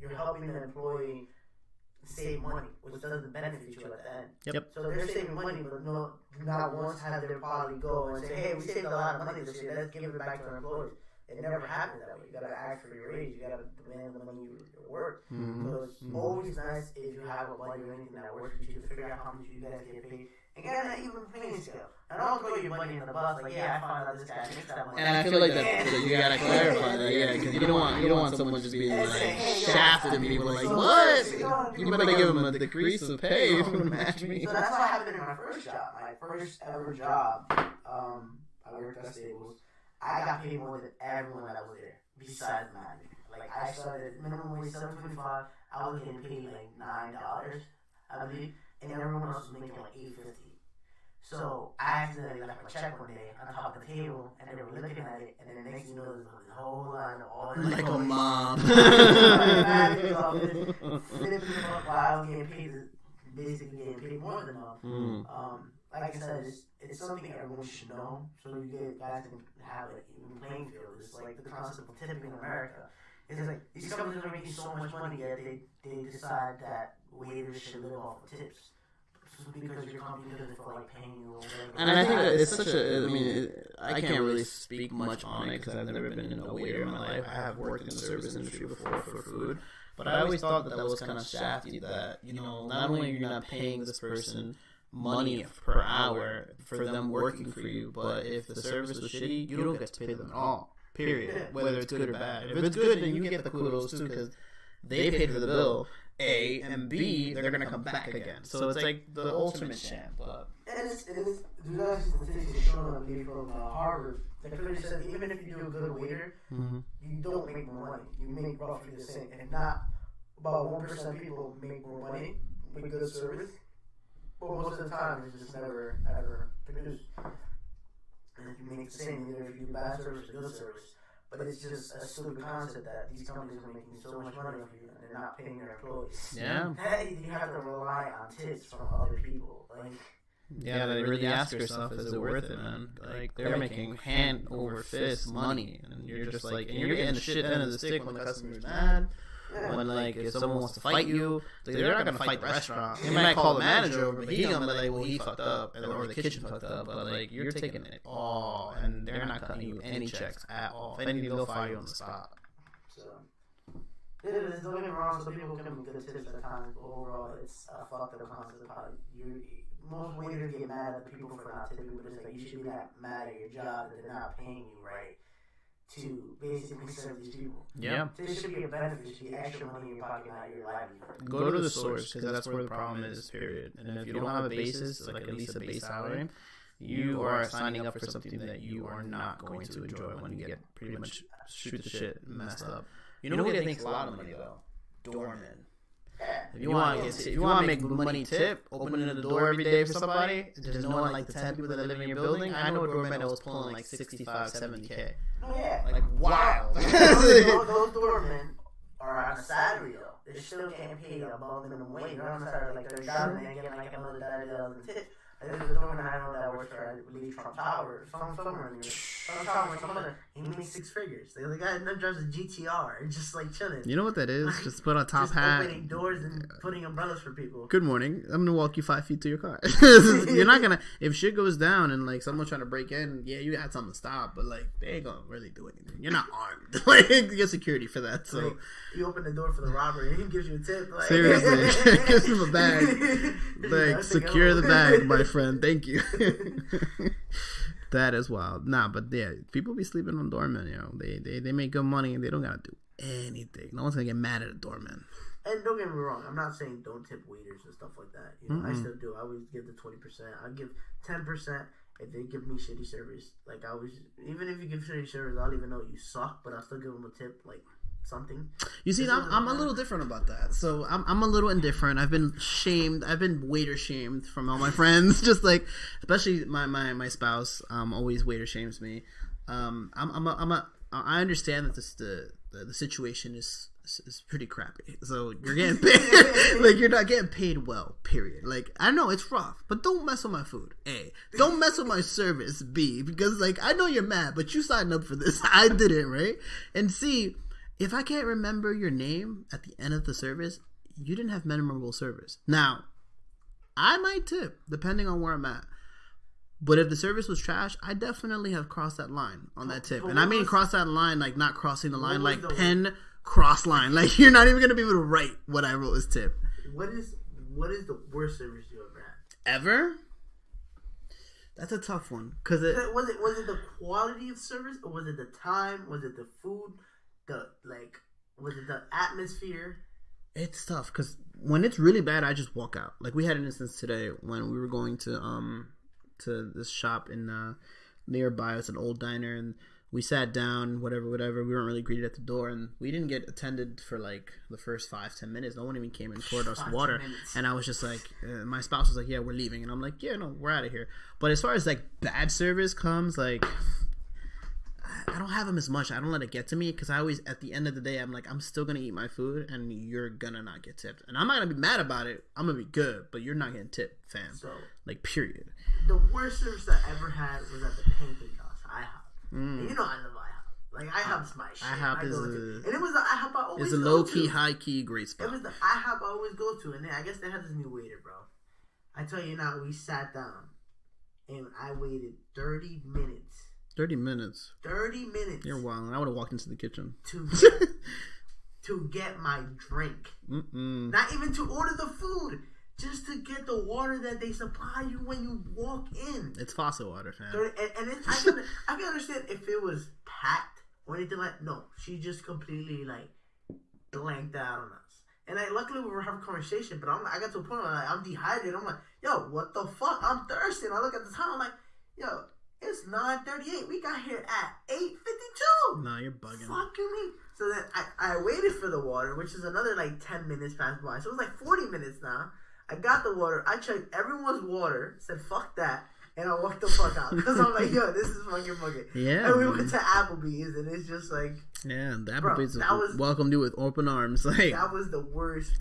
You're helping the employee save money, which doesn't benefit you at the end. Yep. So they're saving money, but not once have their quality go and say, hey, we saved a lot of money this year, let's give it back to our employees. It never happens that way. You gotta ask for your raise. You gotta demand the money you're worth. So it's always nice if you have a buddy or anything that works with you to figure out how much you guys get paid. And get an even playing scale. And don't throw your money in the bus like, yeah, I found out this guy makes that money. And I feel like that you gotta clarify that, yeah, because you don't want someone just being like shafting people like, what? You better give them a decrease of pay if you want to match me. So that's what happened in my first job. My first ever job. I worked at Staples. I got paid more than everyone that was there, besides the manager. Like, I started minimum wage $7.25. I was getting paid like $9, I believe, and everyone else was making like $8.50. So I accidentally left my check one day on top of the table, and they were looking at it, and then the next thing you know, there's a whole line of all the like a mom. Flipping the fuck while I was getting paid, basically getting paid more than them. Like I said, it's something everyone should know, so you guys can have an even playing field. It's like the concept of tipping in America. It's like these companies are making so much money that they decide that waiters should live off of tips. Because your company doesn't feel like paying you or whatever. And I think that it's such a, I mean, I can't really speak much on it because I've never been a waiter in my life. I have worked in the service industry before for food, but I always thought that was kind of shafty, that, you know, not only you're not paying this person money per hour for them working for you, but if the service was shitty, you don't get to pay them at all, period, whether it's good or bad. If it's good, then you get the kudos too, because they paid for the bill, A, and B, they're going to come back again. So it's like the ultimate sham. But there's statistics showing, I believe, from Harvard that clearly says even if you do a good waiter, you don't make more money. You make roughly the same. And not about 1% of people make more money with good service. But most of the time, it's just never, ever produced. And if you make the same, either if you do bad service or good service. But it's just a stupid concept that these companies are making so much money off you and they're not paying their employees. Yeah. You have to rely on tips from other people. Like, yeah, they really ask yourself, is it worth it, man? Like, they're making hand over fist money, and you're just like, and you're getting the shit end of the stick when the customer's mad. When, like, if someone wants to fight you, they're not gonna fight the restaurant. They might call the manager over, but he's gonna be like, well, he fucked up, or the kitchen fucked up. But, like, you're taking it all, and they're not cutting you any checks at all. If anything, they'll fire you on the spot. So, don't get me wrong, so people can be good tips at times, but overall, it's a fucked up concept. Most waiters get mad at people for not tipping, but it's like, you should be not mad at your job that they're not paying you right to basically serve these people. Yeah. So it should be a benefit. It should be extra money in your pocket, not your livelihood. Go to the source, because that's where the problem is, period. And if you don't have a basis, like at least a base salary, you are signing up for something that you are not going to enjoy when you get pretty much shoot the shit messed up. You know who gets a lot of money, though? Doormen. If you want to make money tip, opening the door every day for somebody, just knowing like the 10 people that live in your building. I know a doorman that was pulling like 65, 70K. Oh yeah. Like wow. Those doormen are on a salary though. They still can't pay above minimum wage. They're on a salary like $30,000 and getting like another $30,000 tip. I think the doorman I know that works for, I believe, Trump Tower, somewhere near Trump Tower, some other. He makes 6 figures. The guy that drives a GTR, just like chilling. You know what that is? Just put on a top hat. Opening doors and putting umbrellas for people. Good morning. I'm gonna walk you 5 feet to your car. You're not gonna. If shit goes down and like someone's trying to break in, yeah, you got something to stop, but like they ain't gonna really do anything. You're not armed. Like you get security for that. So like, you open the door for the robbery and he gives you a tip. Like, seriously, gives him a bag. Like secure the bag, my friend. Thank you. That is wild. Nah, but yeah, people be sleeping on doormen. You know, they make good money and they don't gotta do anything. No one's gonna get mad at a doorman. And don't get me wrong, I'm not saying don't tip waiters and stuff like that. You know, I still do. I always give the 20%. I give 10% if they give me shitty service. Like I always, even if you give shitty service, I'll even know you suck, but I'll still give them a tip. Like. Something. You see, I'm a little different about that. So I'm a little indifferent. I've been shamed. I've been waiter shamed from all my friends. Just like, especially my spouse. Always waiter shames me. I understand that the situation is pretty crappy. So you're getting paid like you're not getting paid well. Period. Like I know it's rough, but don't mess with my food. A, don't mess with my service. B, because like I know you're mad, but you signed up for this. I didn't, right? And C. If I can't remember your name at the end of the service, you didn't have memorable service. Now, I might tip, depending on where I'm at. But if the service was trash, I definitely have crossed that line on that tip. And I mean cross that line, like not crossing the line, like pen, cross line. Like you're not even going to be able to write what I wrote as tip. What is the worst service you ever had? Ever? That's a tough one. Was it the quality of service? Or was it the time? Was it the food? Was it the atmosphere? It's tough because when it's really bad, I just walk out. Like we had an instance today when we were going to this shop in nearby. It's an old diner, and we sat down. Whatever. We weren't really greeted at the door, and we didn't get attended for like the first 5-10 minutes. No one even came and poured us water, and I was just like, my spouse was like, "Yeah, we're leaving," and I'm like, "Yeah, no, we're out of here." But as far as like bad service comes, like. I don't have them as much. I don't let it get to me because I always, at the end of the day, I'm like, I'm still going to eat my food and you're going to not get tipped. And I'm not going to be mad about it. I'm going to be good, but you're not getting tipped, fam. So, like, period. The worst service I ever had was at the pancake house, IHOP. And you know I love IHOP. Like, IHOP's my shit. IHOP is and it was the IHOP I always go to. It's a low-key, high-key great spot. It was the IHOP I always go to. And then I guess they had this new waiter, bro. I tell you now, we sat down and I waited 30 minutes. 30 minutes. 30 minutes. You're wild. I would have walked into the kitchen. To get my drink. Not even to order the food. Just to get the water that they supply you when you walk in. It's faucet water, fam. I can understand if it was packed or anything like. No, she just completely like blanked out on us. And luckily we were having a conversation, but I got to a point where I'm dehydrated. I'm like, yo, what the fuck? I'm thirsty. And I look at the time, I'm like, yo. It's 9:38. We got here at 8:52. Nah, you're bugging. Fuck you mean? So then I waited for the water, which is another like 10 minutes passed by. So it was like 40 minutes now. I got the water. I checked everyone's water. Said fuck that, and I walked the fuck out because I'm like, yo, this is fucking bugging. Yeah. And we went to Applebee's, and it's just like, yeah, the Applebee's welcomed you with open arms. Like that was the worst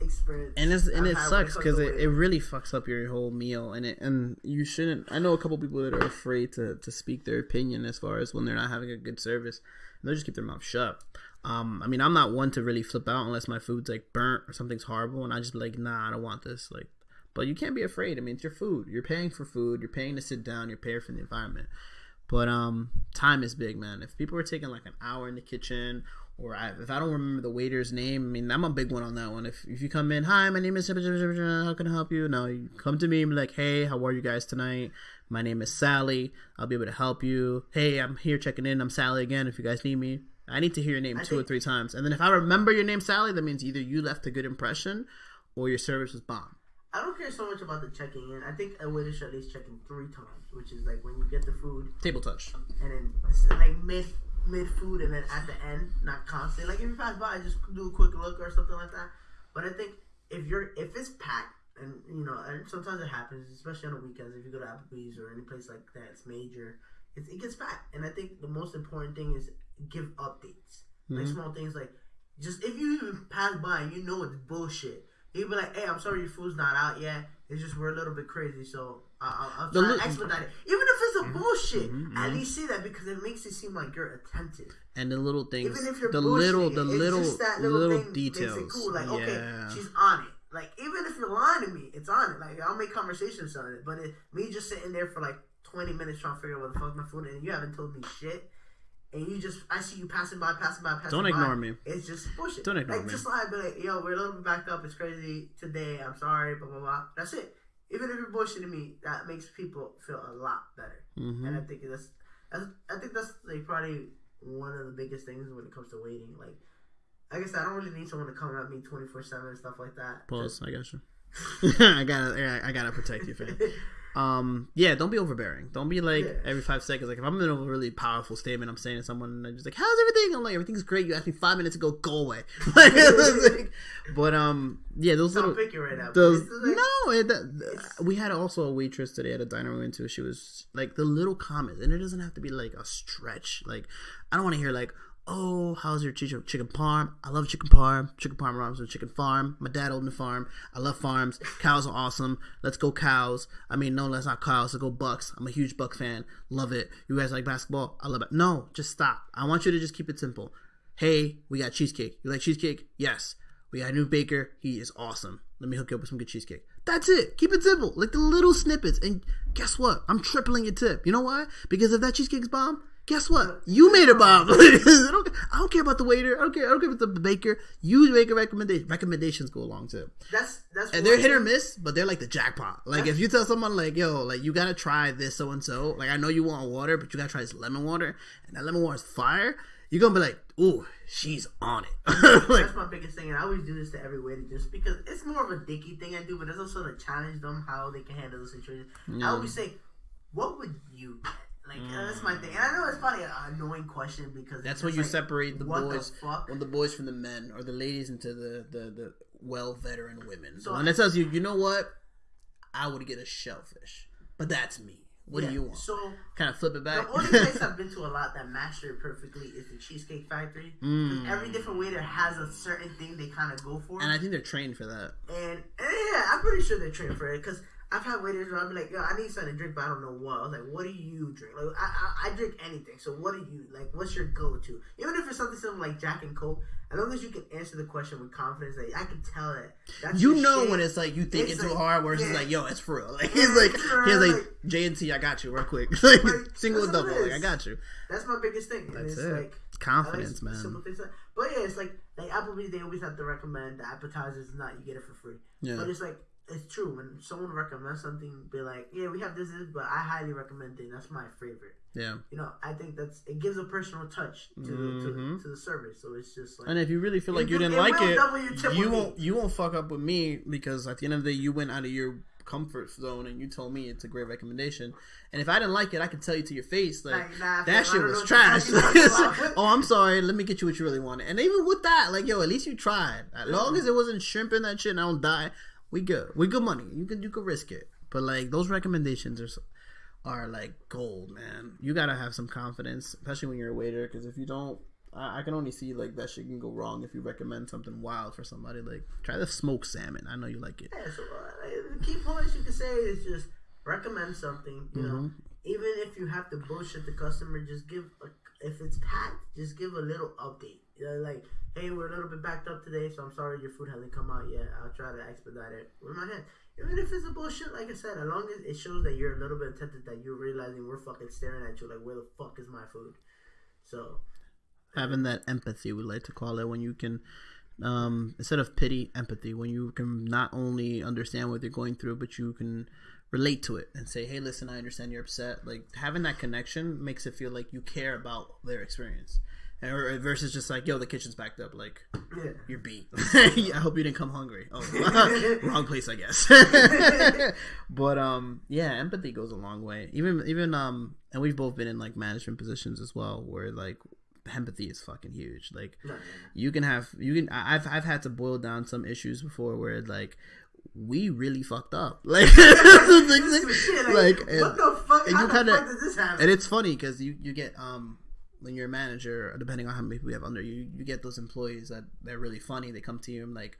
experience. And it sucks because it really fucks up your whole meal, and you shouldn't. I know a couple people that are afraid to speak their opinion as far as when they're not having a good service. They'll just keep their mouth shut. I mean, I'm not one to really flip out unless my food's like burnt or something's horrible, and I just be like, nah, I don't want this. Like, but you can't be afraid. I mean, it's your food. You're paying for food. You're paying to sit down. You're paying for the environment. But time is big, man. If people are taking like an hour in the kitchen, or if I don't remember the waiter's name, I mean, I'm a big one on that one. If you come in, hi, my name is, how can I help you? No, you come to me and be like, hey, how are you guys tonight? My name is Sally. I'll be able to help you. Hey, I'm here checking in. I'm Sally again. If you guys need me, I need to hear your name 2 or 3 times. And then if I remember your name, Sally, that means either you left a good impression or your service was bomb. I don't care so much about the checking in. I think a waiter should at least check in 3 times, which is like when you get the food. Table touch. And then like mid food and then at the end, not constant. Like if you pass by, just do a quick look or something like that. But I think if it's packed, and and sometimes it happens, especially on the weekends, if you go to Applebee's or any place like that, it's major. It gets packed, and I think the most important thing is give updates, like small things, like just if you even pass by and it's bullshit, you'd be like, "Hey, I'm sorry, your food's not out yet. It's just we're a little bit crazy, so I'll try to expedite it." Even if it's a bullshit, at least say that because it makes it seem like you're attentive. And the little things, even if you're the little little details, makes it cool. Like okay, she's on it. Like even if you're lying to me, it's on it. Like I'll make conversations on it, but me just sitting there for like 20 minutes trying to figure out what the fuck's my food, and you haven't told me shit, and I see you passing by. Don't ignore me. It's just bullshit. Don't ignore me. Just lie, be like, yo, we're a little bit backed up. It's crazy today. I'm sorry. Blah blah blah. That's it. Even if you're bullshitting me, that makes people feel a lot better. And I think that's like probably one of the biggest things when it comes to waiting. Like I said, I don't really need someone to come at me 24/7 and stuff like that. Pause. I got you. I gotta protect you, fam. Yeah, don't be overbearing. Don't be like every 5 seconds. Like if I'm in a really powerful statement, I'm saying to someone, and they're just like, "How's everything?" I'm like, "Everything's great." You asked me 5 minutes ago. Go away. But yeah, those little. Picky right now. We had also a waitress today at a diner we went to. She was like the little comments, and it doesn't have to be like a stretch. Like I don't want to hear like, "Oh, how's your chicken parm? I love chicken parm. Chicken parm rhymes with chicken farm. My dad owned a farm. I love farms. Cows are awesome. Let's go cows. I mean, no, let's not cows. Let's go Bucks. I'm a huge Buck fan. Love it. You guys like basketball? I love it." No, just stop. I want you to just keep it simple. Hey, we got cheesecake. You like cheesecake? Yes. We got a new baker. He is awesome. Let me hook you up with some good cheesecake. That's it. Keep it simple. Like the little snippets. And guess what? I'm tripling your tip. You know why? Because if that cheesecake's bomb, guess what? You made it bomb. I don't care about the waiter. I don't care about the baker. You make a recommendation. Recommendations go along too. That's and they're hit or miss, but they're like the jackpot. Like if you tell someone like, "Yo, like you gotta try this so and so. Like I know you want water, but you gotta try this lemon water, and that lemon water is fire." You're gonna be like, "Ooh, she's on it." Like, that's my biggest thing, and I always do this to every waiter just because it's more of a dicky thing I do, but it's also to challenge them how they can handle the situation. I always say, "What would you get?" Like that's my thing, and I know it's probably an annoying question because that's when you separate the boys, the boys from the men, or the ladies into the well veteran women. So when it tells you, you know what, I would get a shellfish, but that's me. What do you want? So kind of flip it back. The only place I've been to a lot that master it perfectly is the Cheesecake Factory. Because every different waiter has a certain thing they kind of go for, and I think they're trained for that. And yeah, I'm pretty sure they're trained for it because I've had waiters where I'll be like, "Yo, I need something to drink, but I don't know what." I was like, "What do you drink?" Like, I drink anything. So what do you like? What's your go-to? Even if it's something simple like Jack and Coke, as long as you can answer the question with confidence, like I can tell that. That's when it's like you thinking too hard, where it's like, "Yo, it's for real." Like he's like J&T, I got you real quick. Like single and double, like I got you. That's my biggest thing. And that's it's it. like Confidence, man. Simple things but yeah, it's like Applebee's. They always have to recommend the appetizers. Not you get it for free. Yeah. But it's like. It's true. When someone recommends something, be like, "Yeah, we have this, but I highly recommend it. That's my favorite." Yeah. I think it gives a personal touch to the service. So it's just like. And if you really feel like you didn't like it, you won't fuck up with me because at the end of the day, you went out of your comfort zone and you told me it's a great recommendation. And if I didn't like it, I could tell you to your face like that shit was trash. Oh, I'm sorry. Let me get you what you really wanted. And even with that, like yo, at least you tried. As long as it wasn't shrimp in that shit and I don't die. We good. We good money. You can risk it. But like those recommendations are like gold, man. You gotta have some confidence, especially when you're a waiter. Because if you don't, I can only see like that shit can go wrong if you recommend something wild for somebody. Like try the smoked salmon. I know you like it. Yeah. So the key points you can say is just recommend something. You know, even if you have to bullshit the customer, just give. If it's packed, just give a little update. Like, "Hey, we're a little bit backed up today, so I'm sorry your food hasn't come out yet. I'll try to expedite it." With my hand. Even if it's a bullshit, like I said, as long as it shows that you're a little bit attentive, that you're realizing we're fucking staring at you, like, where the fuck is my food? So, having that empathy, we like to call it, when you can, instead of pity, empathy, when you can not only understand what they're going through, but you can relate to it and say, "Hey, listen, I understand you're upset." Like having that connection makes it feel like you care about their experience. Versus just like, "Yo, the kitchen's backed up." Like, you're beat. I hope you didn't come hungry. Oh, wrong place, I guess. But yeah, empathy goes a long way. Even and we've both been in like management positions as well, where like empathy is fucking huge. Like, I've had to boil down some issues before where like we really fucked up. Like, what the fuck? How the fuck did this happen? And it's funny because you get when you're a manager, depending on how many people you have under you, you get those employees that they're really funny. They come to you and like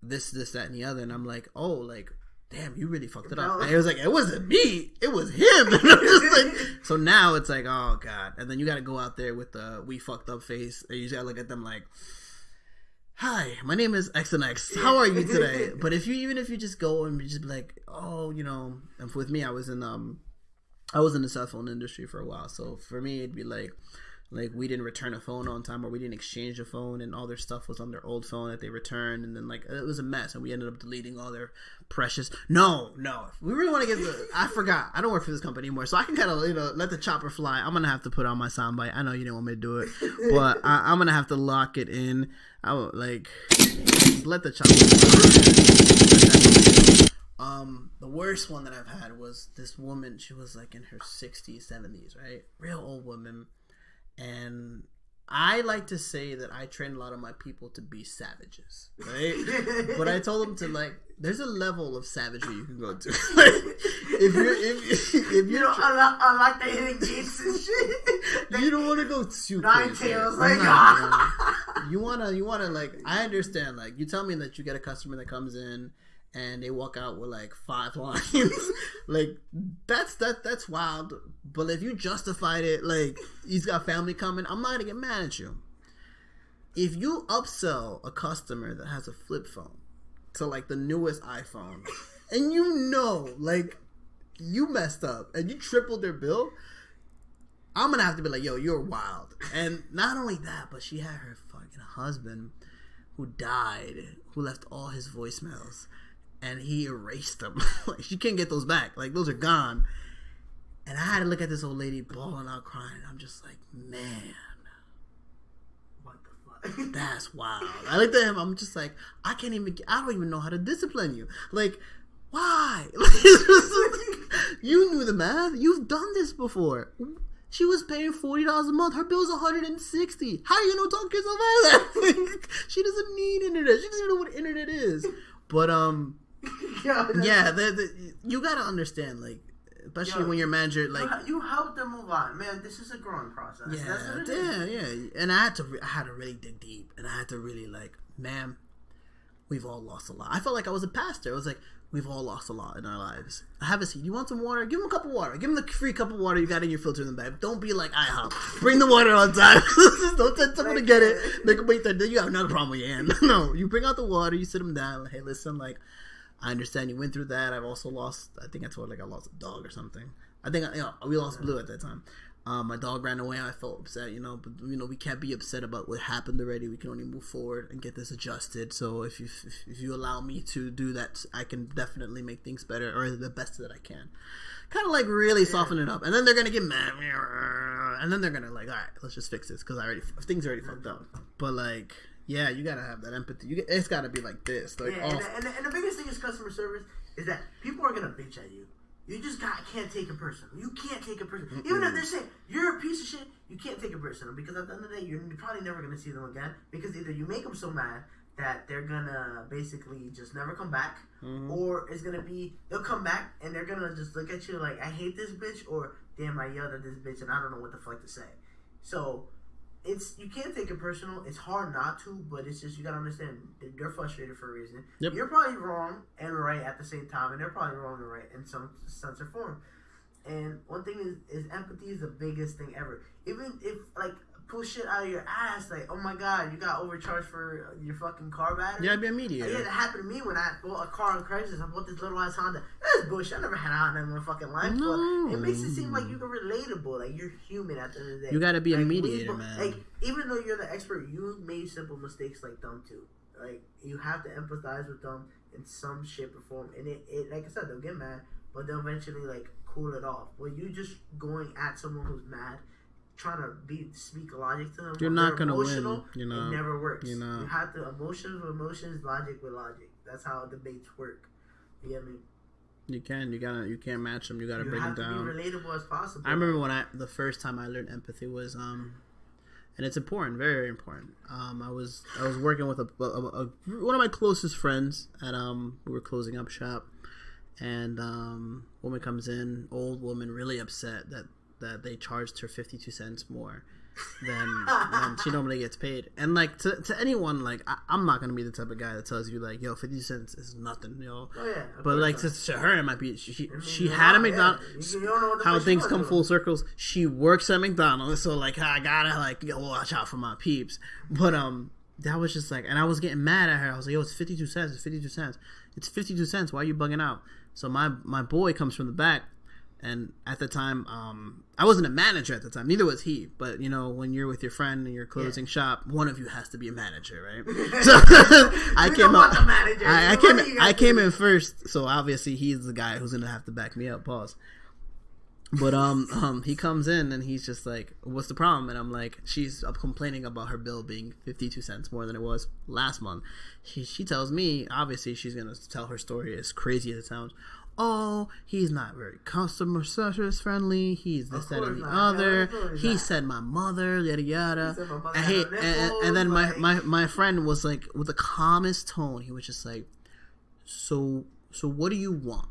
this, that, and the other, and I'm like, oh, like, damn, you really fucked it up. And it was like, it wasn't me, it was him. And I'm just like, so now it's like, oh god. And then you got to go out there with the we fucked up face, and you just got to look at them like, hi, my name is X and X. How are you today? But if you just go and just be like, oh, you know, and with me, I was in the cell phone industry for a while, so for me it'd be like we didn't return a phone on time, or we didn't exchange a phone, and all their stuff was on their old phone that they returned, and then like it was a mess, and we ended up deleting all their precious. No, if we really want to get I forgot. I don't work for this company anymore, so I can kind of let the chopper fly. I'm gonna have to put on my soundbite. I know you didn't want me to do it, but I'm gonna have to lock it in. I would like let the chopper fly. The worst one that I've had was this woman. She was like in her 60s, 70s, right? Real old woman. And I like to say that I train a lot of my people to be savages, right? But I told them to like, there's a level of savagery you can go to. Like, if you don't unlock the hidden gates and shit, you don't want to go too Nine crazy. tails, like you wanna like. I understand. Like, you tell me that you get a customer that comes in and they walk out with like 5 lines. Like, that's wild. But if you justified it, like, he's got family coming, I'm not gonna get mad at you. If you upsell a customer that has a flip phone to like the newest iPhone, and you know, like, you messed up and you tripled their bill, I'm gonna have to be like, yo, you're wild. And not only that, but she had her fucking husband who died, who left all his voicemails, and he erased them. Like, she can't get those back. Like, those are gone. And I had to look at this old lady bawling out, crying. I'm just like, man, what the fuck? That's wild. I looked at him. I'm just like, I don't even know how to discipline you. Like, why? You knew the math. You've done this before. She was paying $40 a month. Her bill's $160. How are you gonna talk yourself out of that? She doesn't need internet. She doesn't even know what internet is. But you gotta understand, like, especially when you're a manager, like, you help them move on, man. This is a growing process. Yeah. And I had to really dig deep, and I had to really like, man, we've all lost a lot. I felt like I was a pastor. I was like, we've all lost a lot in our lives. Have a seat. You want some water? Give them a cup of water. Give them the free cup of water you got in your filter in the bag. Don't be like IHOP. Bring the water on time. Don't tell someone to get it. Make them wait there. Then you have another problem with your hand. No, you bring out the water. You sit them down. Like, hey, listen, like, I understand you went through that. I've also lost, I think I told like I lost a dog or something. I think, we lost Blue at that time. My dog ran away. I felt upset, but we can't be upset about what happened already. We can only move forward and get this adjusted. So if you allow me to do that, I can definitely make things better, or the best that I can. Kind of like really soften it up, and then they're gonna get mad, and then they're gonna like, all right, let's just fix this because things already fucked up. But like, yeah, you gotta have that empathy. It's gotta be like this. Like, and the biggest thing is customer service is that people are gonna bitch at you. You just can't take it personal. You can't take it personal. Even if they're saying you're a piece of shit, you can't take it personal, because at the end of the day, you're probably never going to see them again, because either you make them so mad that they're going to basically just never come back, or it's going to be, they'll come back and they're going to just look at you like, I hate this bitch, or damn, I yelled at this bitch and I don't know what the fuck to say. So you can't take it personal. It's hard not to, but it's just, you gotta understand they're frustrated for a reason. Yep. You're probably wrong and right at the same time, and they're probably wrong and right in some sense or form. And one thing is empathy is the biggest thing ever. Even if, like, pull shit out of your ass, like, oh my god, you got overcharged for your fucking car battery. Yeah, I'd be a mediator. Yeah, that happened to me when I bought a car on Craigslist. I bought this little ass Honda. That's bullshit. I never had a Honda in my fucking life. No. But it makes it seem like you're relatable, like you're human at the end of the day. You gotta be a mediator, man. Like, even though you're the expert, you made simple mistakes like them too. Like, you have to empathize with them in some shape or form. And it like I said, they'll get mad, but they'll eventually like cool it off. When you just going at someone who's mad, trying to speak logic to them, you're not gonna win. It never works. You have to emotions with emotions, logic with logic. That's how debates work. You get me? You can't match them. You gotta break them down. You have to be relatable as possible. I remember when the first time I learned empathy was and it's important, very, very important. I was working with one of my closest friends at we were closing up shop, and woman comes in, old woman, really upset that they charged her 52 cents more than she normally gets paid. And like to anyone, like I'm not gonna be the type of guy that tells you like, yo, 50 cents is nothing, yo. Oh, yeah, but like to her it might be. She had a McDonald's. You don't know how things come full circles. She works at McDonald's, so like I gotta like watch out for my peeps. But that was just like, and I was getting mad at her. I was like, yo, it's 52 cents. It's 52 cents. It's 52 cents. Why are you bugging out? So my boy comes from the back. And at the time, I wasn't a manager at the time. Neither was he. But, you know, when you're with your friend and you're closing shop, one of you has to be a manager, right? So I came in first. So obviously he's the guy who's going to have to back me up. Pause. But he comes in and he's just like, what's the problem? And I'm like, she's complaining about her bill being 52 cents more than it was last month. She tells me, obviously she's going to tell her story as crazy as it sounds. Oh, he's not very customer service friendly. He's this, that, and the other. He said my mother, yada yada. And then my friend was like, with the calmest tone, he was just like, so what do you want?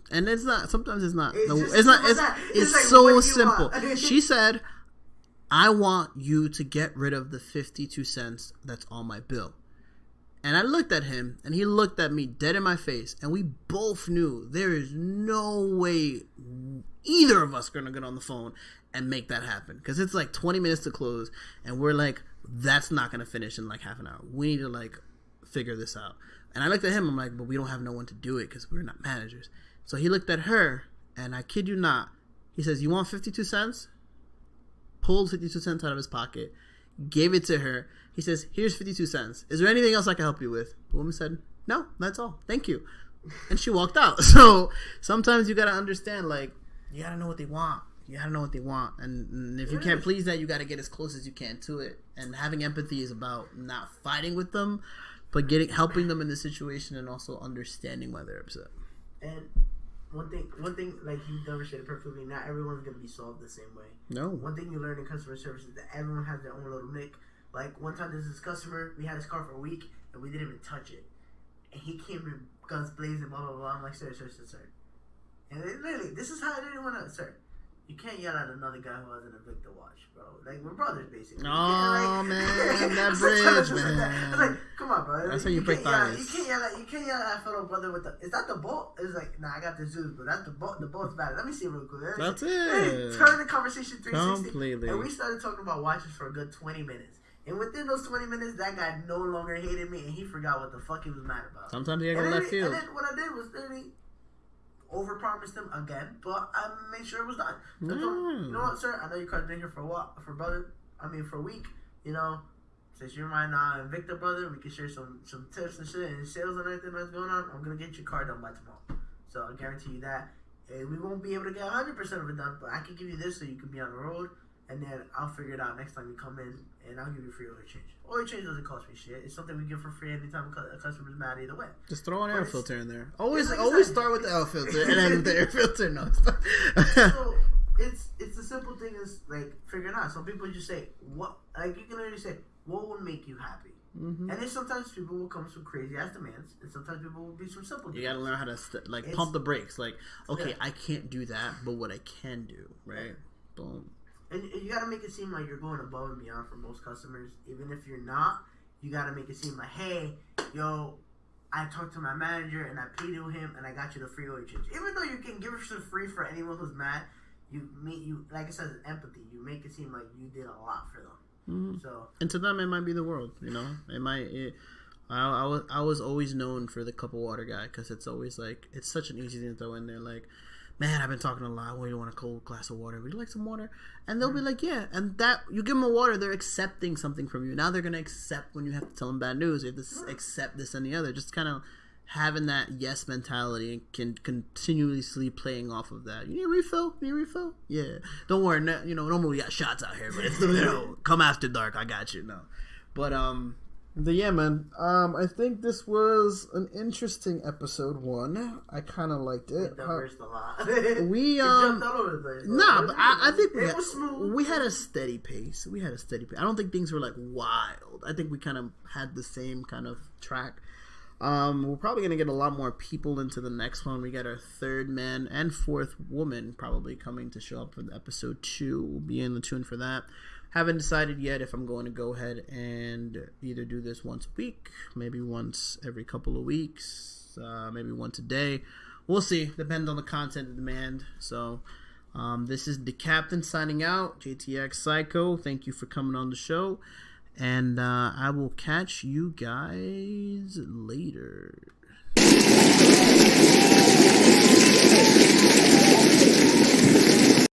And it's not. Sometimes it's not. It's so simple. She said, I want you to get rid of the 52 cents that's on my bill. And I looked at him, and he looked at me dead in my face, and we both knew there is no way either of us are going to get on the phone and make that happen. Because it's like 20 minutes to close, and we're like, that's not going to finish in like half an hour. We need to like figure this out. And I looked at him, I'm like, but we don't have no one to do it because we're not managers. So he looked at her, and I kid you not, he says, you want 52 cents? Pulled 52 cents out of his pocket, gave it to her. He says, here's 52 cents. Is there anything else I can help you with? The woman said, no, that's all. Thank you. And she walked out. So sometimes you got to understand, like, you got to know what they want. You got to know what they want. And if you can't please that, you got to get as close as you can to it. And having empathy is about not fighting with them, but helping them in the situation and also understanding why they're upset. And one thing, like you demonstrated perfectly, not everyone's going to be solved the same way. No. One thing you learn in customer service is that everyone has their own little nick. Like, one time there's this customer, we had his car for a week, and we didn't even touch it. And he came in guns blazing, blah, blah, blah. I'm like, sir. And literally, this is how I didn't want to, sir. You can't yell at another guy who hasn't a Victor watch, bro. Like, we're brothers, basically. Oh, man, that bridge, man. I was like, come on, bro. That's how you break ties. You can't yell at a fellow brother with the, is that the bolt? It's like, nah, I got the Zeus, but that's the bolt. The bolt's bad. Let me see real quick. That's it. Turn the conversation 360. Completely. And we started talking about watches for a good 20 minutes. And within those 20 minutes, that guy no longer hated me, and he forgot what the fuck he was mad about. Sometimes you gotta go left field. And then what I did was literally overpromised him again, but I made sure it was done. So I told him, you know what, sir? I know your car's been here for a week. You know, since you're my Victor brother, we can share some tips and shit and sales and everything that's going on. I'm gonna get your car done by tomorrow. So I guarantee you that. And we won't be able to get 100% of it done, but I can give you this so you can be on the road. And then I'll figure it out next time you come in, and I'll give you free oil change. Oil change doesn't cost me shit. It's something we give for free anytime a customer's mad either way. Just throw an air filter in there. Always start with the air filter and end with the air filter. No. So it's the simple thing is like figuring out. Some people just say what, like you can literally say what would make you happy. Mm-hmm. And then sometimes people will come with some crazy ass demands, and sometimes people will be some simple demands. You gotta learn how to pump the brakes. Like, okay, I can't do that, but what I can do, right? Boom. And you gotta make it seem like you're going above and beyond for most customers. Even if you're not, you gotta make it seem like, hey, yo, I talked to my manager and I paid him and I got you the free oil change. Even though you can give it for free for anyone who's mad, you like I said, empathy. You make it seem like you did a lot for them. Mm-hmm. So, and to them, it might be the world. You know, I was always known for the cup of water guy because it's always like it's such an easy thing to throw in there. Like, man, I've been talking a lot. Well, you want a cold glass of water? Would you like some water? And they'll be like, yeah. And that you give them a water, they're accepting something from you. Now they're gonna accept when you have to tell them bad news. You have to accept this and the other. Just kind of having that yes mentality and can continuously playing off of that. You need a refill? You need a refill? Yeah. Don't worry. Normally we got shots out here, but it's, come after dark. I got you. No, but Yeah, man. I think this was an interesting episode 1. I kind of liked it. We diverged a lot. We jumped all over the place. Nah, but I think it was smooth. We had a steady pace. I don't think things were like wild. I think we kind of had the same kind of track. We're probably gonna get a lot more people into the next one. We got our 3rd man and 4th woman probably coming to show up for episode 2. We'll be in the tune for that. Haven't decided yet if I'm going to go ahead and either do this once a week, maybe once every couple of weeks, maybe once a day. We'll see. Depends on the content and demand. So this is Dee Captain signing out. Jtx Sycho, thank you for coming on the show. And I will catch you guys later.